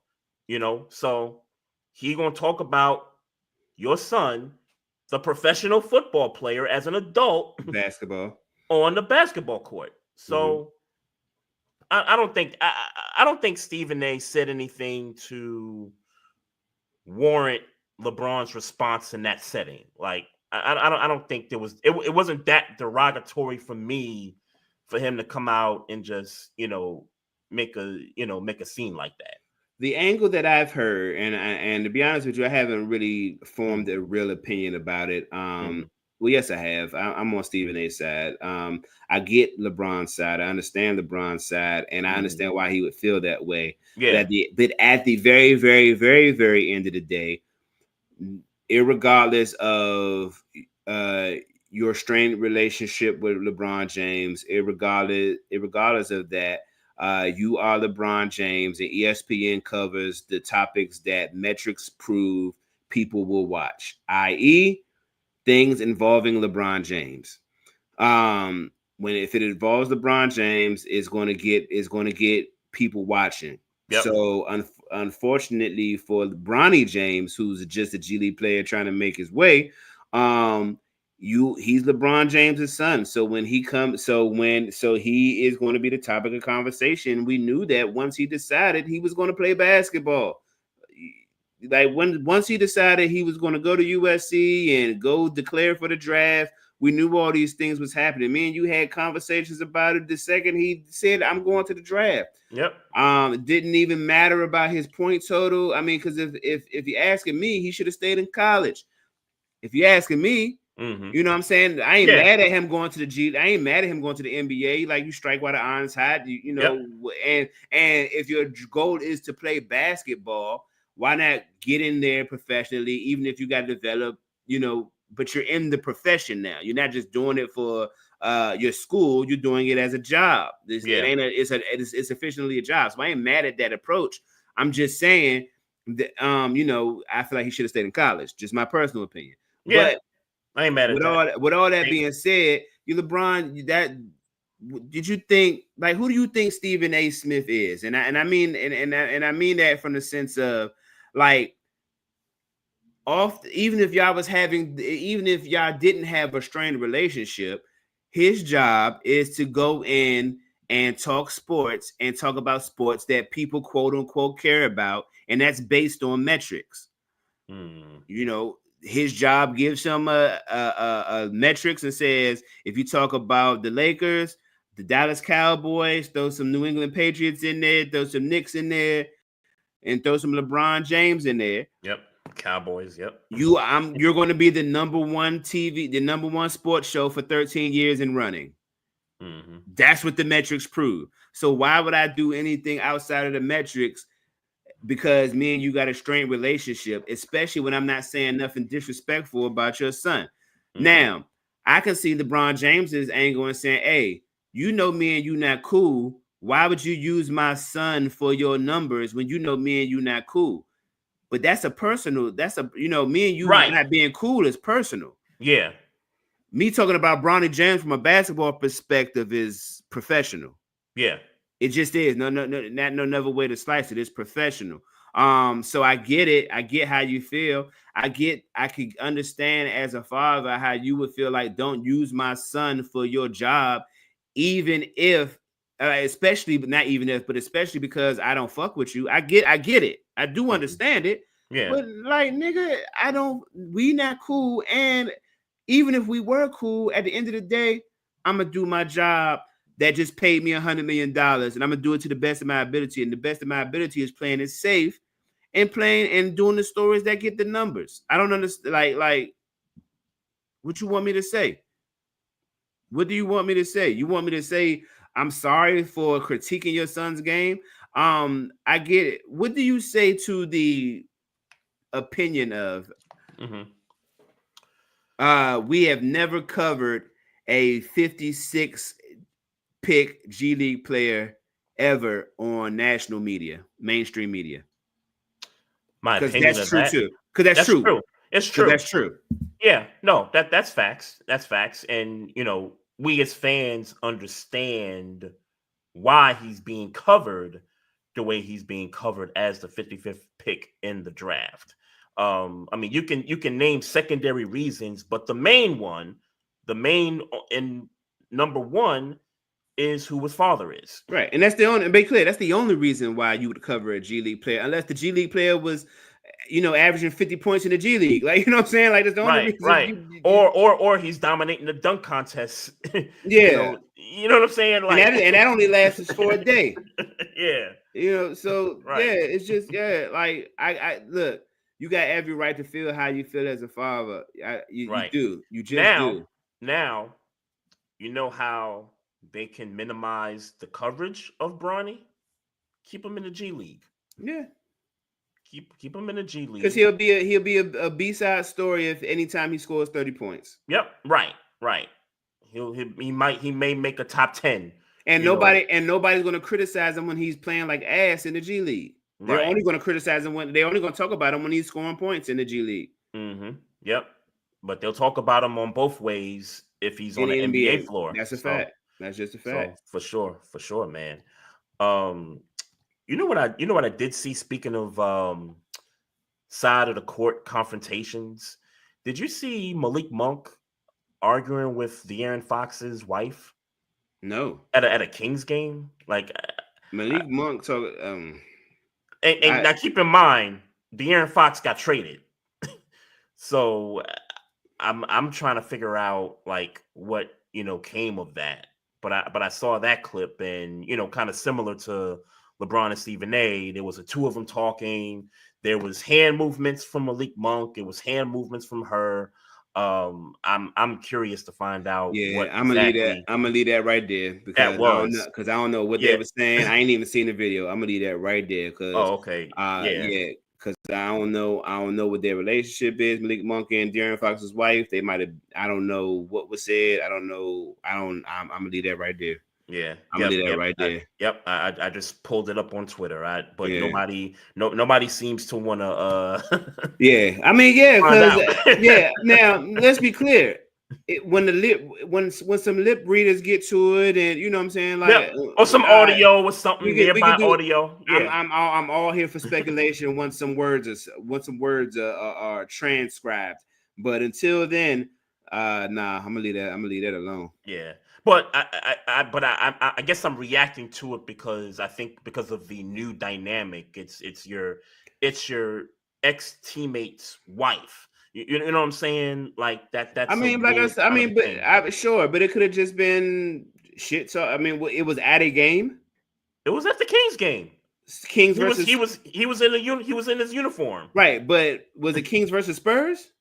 So he going to talk about your son, the professional football player, as an adult. Basketball. On the basketball court. So I don't think Stephen A said anything to warrant LeBron's response in that setting. Like, I don't think there was it wasn't that derogatory for me for him to come out and just make a scene like that. The angle that I've heard, and to be honest with you, I haven't really formed a real opinion about it. Well, yes, I have. I'm on Stephen A's side. I get LeBron's side. I understand LeBron's side, and I understand why he would feel that way. Yeah. But at the very, very, very, very end of the day, irregardless of your strained relationship with LeBron James, irregardless of that, you are LeBron James, and ESPN covers the topics that metrics prove people will watch, i.e., things involving LeBron James. If it involves LeBron James, it's going to get people watching. Yep. So unfortunately for Bronny James, who's just a G League player trying to make his way, he's LeBron James's son. So when he comes, he is going to be the topic of conversation. We knew that once he decided he was going to play basketball. Like once he decided he was going to go to USC and go declare for the draft, we knew all these things was happening. Me and you had conversations about it the second he said, "I'm going to the draft." Yep. It didn't even matter about his point total. I mean, because if you're asking me, he should have stayed in college. If you're asking me, you know what I'm saying? I ain't mad at him going to the G. I ain't mad at him going to the NBA. Like, you strike while the iron's hot, and if your goal is to play basketball, why not get in there professionally, even if you got to develop, but you're in the profession now. You're not just doing it for your school. You're doing it as a job. It's officially a job. So I ain't mad at that approach. I'm just saying that, I feel like he should have stayed in college. Just my personal opinion. Yeah. But I ain't mad at that. With all that being said, LeBron, did you think, like, who do you think Stephen A. Smith is? And I mean that from the sense of, like, even if y'all didn't have a strained relationship, his job is to go in and talk sports and talk about sports that people quote unquote care about, and that's based on metrics. You know, his job gives him a metrics and says, if you talk about the Lakers, the Dallas Cowboys, throw some New England Patriots in there, throw some Knicks in there, and throw some LeBron James in there. Yep. Cowboys. Yep. You're going to be the number one sports show for 13 years and running. That's what the metrics prove. So why would I do anything outside of the metrics? Because me and you got a strained relationship, especially when I'm not saying nothing disrespectful about your son. Now, I can see LeBron James's angle and saying, hey, you know me and you not cool. Why would you use my son for your numbers when you know me and you not cool? But me and you not being cool is personal. Yeah. Me talking about Bronny James from a basketball perspective is professional. Yeah. It just is. No other way to slice it. It's professional. So I get it. I get how you feel. I could understand as a father how you would feel like, don't use my son for your job, even if, especially because I don't fuck with you. I get it. I do understand it. Yeah. But like, nigga, we not cool. And even if we were cool, at the end of the day, I'm gonna do my job that just paid me $100 million, and I'm gonna do it to the best of my ability. And the best of my ability is playing it safe and playing and doing the stories that get the numbers. I don't understand. Like, what you want me to say? What do you want me to say? You want me to say I'm sorry for critiquing your son's game? I get it. What do you say to the opinion of? We have never covered a 56 pick G League player ever on national media, mainstream media. My opinion that's true too. Because that's true. It's true. That's true. Yeah, no, that's facts. That's facts. And we as fans understand why he's being covered the way he's being covered as the 55th pick in the draft. I mean, you can name secondary reasons, but the main and number one is who his father is. Right. And that's the only reason why you would cover a G League player, unless the G League player was, averaging 50 points in the G League. Like, you know what I'm saying? Like, that's the only reason. Right. Or he's dominating the dunk contest. Yeah. You know what I'm saying? Like, and that only lasts for a day. Yeah. So right. Yeah, it's just, like, I look, you got every right to feel how you feel as a father. You do. You just do. Now, you know how they can minimize the coverage of Bronny? Keep him in the G League. Yeah. Keep him in the G League. Because he'll be a B-side story if anytime he scores 30 points. Yep. Right. He may make a top 10. And nobody's gonna criticize him when he's playing like ass in the G League. They're only gonna criticize him they're only gonna talk about him when he's scoring points in the G League. Yep. But they'll talk about him on both ways if he's on the NBA floor. That's a fact. That's just a fact. So for sure, man. You know what I did see, speaking of side of the court confrontations? Did you see Malik Monk arguing with De'Aaron Fox's wife? No. At a Kings game? Like, Malik Monk talk and now keep in mind, De'Aaron Fox got traded. So I'm trying to figure out like what came of that. But I saw that clip, and kind of similar to LeBron and Stephen A. There was the two of them talking. There was hand movements from Malik Monk. It was hand movements from her. I'm curious to find out. Yeah, I'm gonna leave that right there because I don't know what they were saying. I ain't even seen the video. I'm gonna leave that right there because okay. Because I don't know what their relationship is. Malik Monk and De'Aaron Fox's wife. They might have. I don't know what was said. I don't know. I'm gonna leave that right there. Yeah, I'm gonna leave that right there. I just pulled it up on Twitter. Nobody seems to want to. Yeah, I mean, because Now let's be clear. When some lip readers get to it, and you know what I'm saying, like or some audio or something nearby audio. Yeah, I'm all here for speculation once some words are transcribed. But until then, Nah, I'm gonna leave that alone. Yeah, but I guess I'm reacting to it because I think because of the new dynamic, it's your ex teammate's wife. You know what I'm saying? Like that. That's I a mean, like I weird said, kind of thing. but it could have just been shit. So I mean, it was at a game. It was at the Kings game. Kings He was versus he was in he was in his uniform. right, but was it Kings versus Spurs?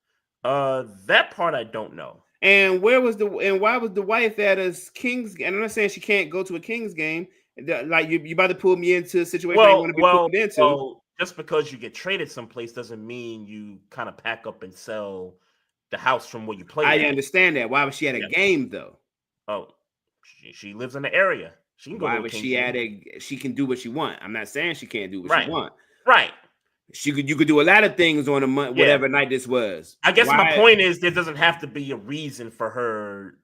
That part I don't know. And why was the wife at a Kings? And I'm not saying she can't go to a Kings game. Like you about to pull me into a situation I want to be pulled into. Well, just because you get traded someplace doesn't mean you kind of pack up and sell the house from where you play. I understand that. Why was she at a game though? Oh, she lives in the area. She can go. Why was she at she can do what she want. I'm not saying she can't do what she want. Right. You could do a lot of things on a month, whatever night this was. I guess my point is there doesn't have to be a reason for her.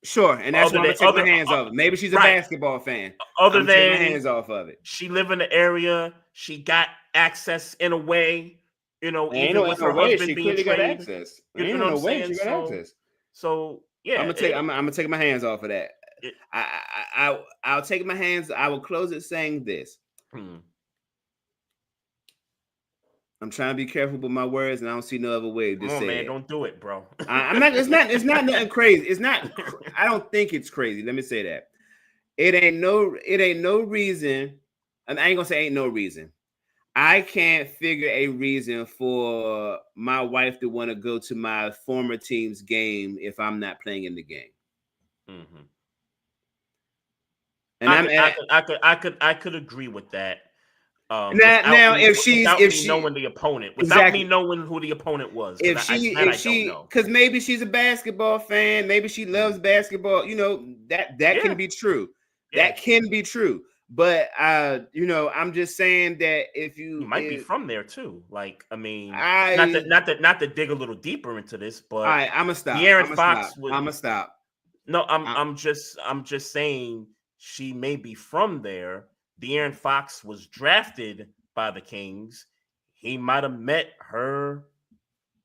Sure, and that's why I'm gonna take my hands off it. Maybe she's a basketball fan. Other than take my hands off of it. She live in the area. She got access in a way, even with her husband being traded. Access. You know what I'm saying? So yeah, I'm gonna take my hands off of that. I'll take my hands. I will close it saying this. I'm trying to be careful with my words, and I don't see no other way to say man, it. Don't do it, bro. I'm not. It's not nothing crazy. It's not. I don't think it's crazy. Let me say that. It ain't no reason. And I ain't gonna say ain't no reason. I can't figure a reason for my wife to want to go to my former team's game if I'm not playing in the game. Mm-hmm. And I could agree with that. Now, if knowing the opponent, without me knowing who the opponent was, because maybe she's a basketball fan, maybe she loves basketball. That can be true. Yeah. That can be true. But I'm just saying that if you might be from there too. Like, I mean, not to dig a little deeper into this, but all right, I'm gonna stop. De'Aaron Fox. I'm gonna stop. No, I'm just saying she may be from there. De'Aaron Fox was drafted by the Kings. He might have met her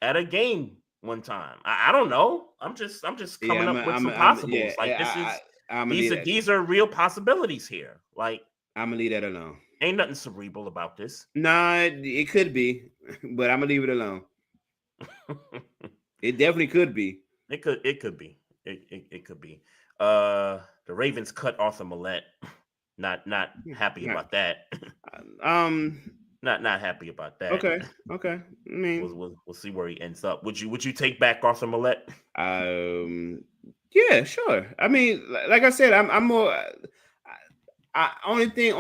at a game one time. I don't know. I'm just coming up with some possibles. These are real possibilities here. Like, I'm gonna leave that alone. Ain't nothing cerebral about this. Nah, it could be, but I'm gonna leave it alone. It definitely could be. It could be. It could be. The Ravens cut Arthur Millette. Not happy about that. Not happy about that. Okay. I mean, we'll see where he ends up. Would you take back Arthur Millette? Yeah, sure. I mean, like I said, I'm more. Only thing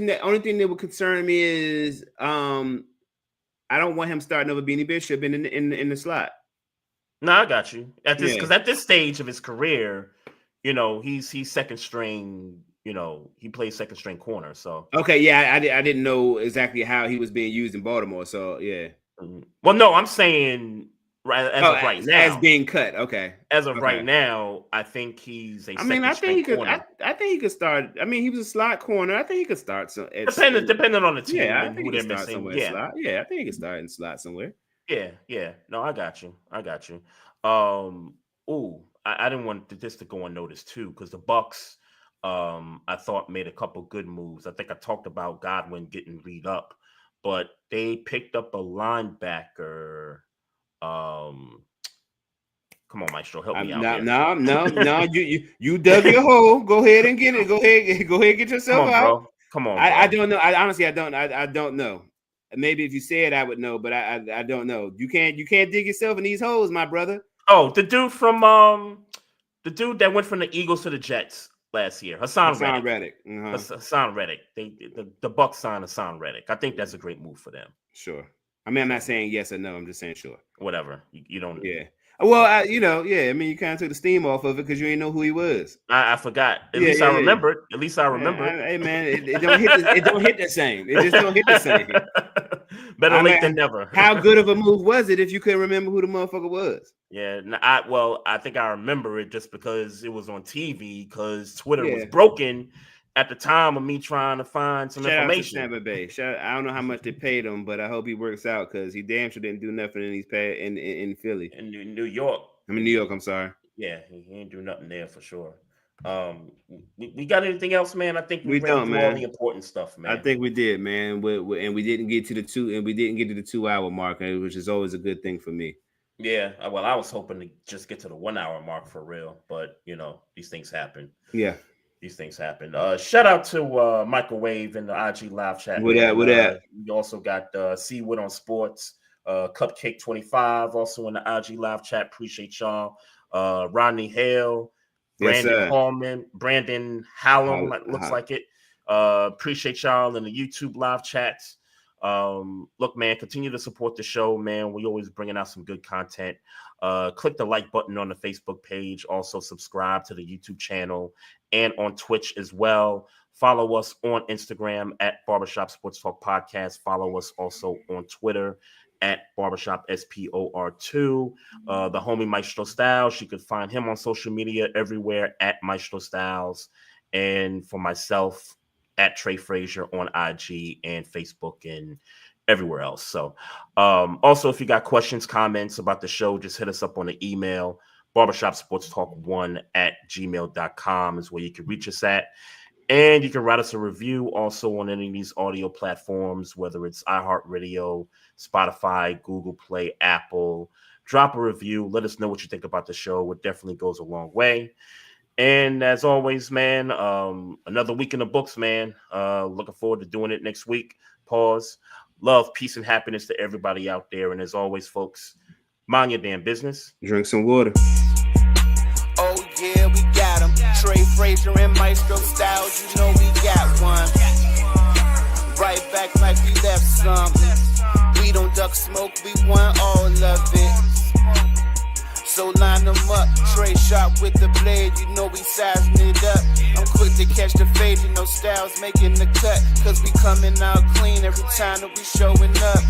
that would concern me is I don't want him starting over Beanie Bishop in the slot. No, I got you. At this stage of his career, he's second string. He plays second string corner. So okay, yeah, I didn't know exactly how he was being used in Baltimore. So yeah. Well, no, I'm saying right now, as being cut. Okay, right now, I think he's a. I think he could. I think he could start. I mean, he was a slot corner. I think he could start. So depending on the team. Yeah, I think he could start somewhere. Yeah, slot. Yeah, I think he could start in slot somewhere. Yeah. No, I got you. I didn't want this to go unnoticed too because the Bucks. I thought made a couple good moves. I think I talked about Godwin getting read up, but they picked up a linebacker. Come on, Maestro, help me out. No. You dug your hole. Go ahead and get it. Go ahead, get yourself out. Bro. Come on. I don't know. Honestly, I don't know. Maybe if you said I would know, but I don't know. You can't dig yourself in these holes, my brother. Oh, the dude that went from the Eagles to the Jets last year, Hassan Reddick. Uh-huh. Hassan Reddick. The Bucks signed Hassan Reddick. I think that's a great move for them. Sure. I mean, I'm not saying yes or no. I'm just saying sure. Whatever. You don't. Yeah. Well, I mean, you kind of took the steam off of it because you didn't know who he was. I forgot. At least I remembered. Hey, man, it don't hit the same. It just don't hit the same. Better late than never. How good of a move was it if you couldn't remember who the motherfucker was? Yeah, I think I remember it just because it was on TV because Twitter was broken at the time of me trying to find some information. Shout out to Tampa Bay. I don't know how much they paid him, but I hope he works out because he damn sure didn't do nothing in Philly. In New York. I mean, New York. I'm sorry. Yeah, he ain't do nothing there for sure. We got anything else, man? I think we ran don't, through man. all the important stuff, man. I think we did, man. And we didn't get to the 2-hour mark, which is always a good thing for me. Yeah, well, I was hoping to just get to the 1 hour mark for real, but these things happen. Yeah, these things happen. Shout out to Microwave in the IG live chat. What that? We also got Seawood on Sports, Cupcake 25 also in the IG live chat. Appreciate y'all. Rodney Hale, Brandon Hallman, Brandon Hallam, looks like it. Appreciate y'all in the YouTube live chats. Look, man, continue to support the show, man. We always bringing out some good content. Click the like button on the Facebook page. Also subscribe to the YouTube channel and on Twitch as well. Follow us on Instagram at Barbershop Sports Talk Podcast. Follow us also on Twitter at Barbershop SPOR2. The homie Maestro Styles, you can find him on social media everywhere at Maestro Styles. And for myself, at Trey Frazier on IG and Facebook and everywhere else. So also, if you got questions, comments about the show, just hit us up on the email. barbershopsportstalk1@gmail.com is where you can reach us at. And you can write us a review also on any of these audio platforms, whether it's iHeartRadio, Spotify, Google Play, Apple. Drop a review. Let us know what you think about the show. It definitely goes a long way. And as always, man, another week in the books, man. Looking forward to doing it next week. Pause. Love, peace, and happiness to everybody out there. And as always, folks, mind your damn business. Drink some water. Oh, yeah, we got him. Trey Frazier and Maestro Styles, you know we got one. Right back like we left some. We don't duck smoke, we want all of it. So line them up, Trey shot with the blade, you know we sizing it up. I'm quick to catch the fade, Styles making the cut. Cause we coming out clean every time that we showing up.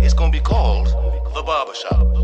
It's gonna be called The Barbershop.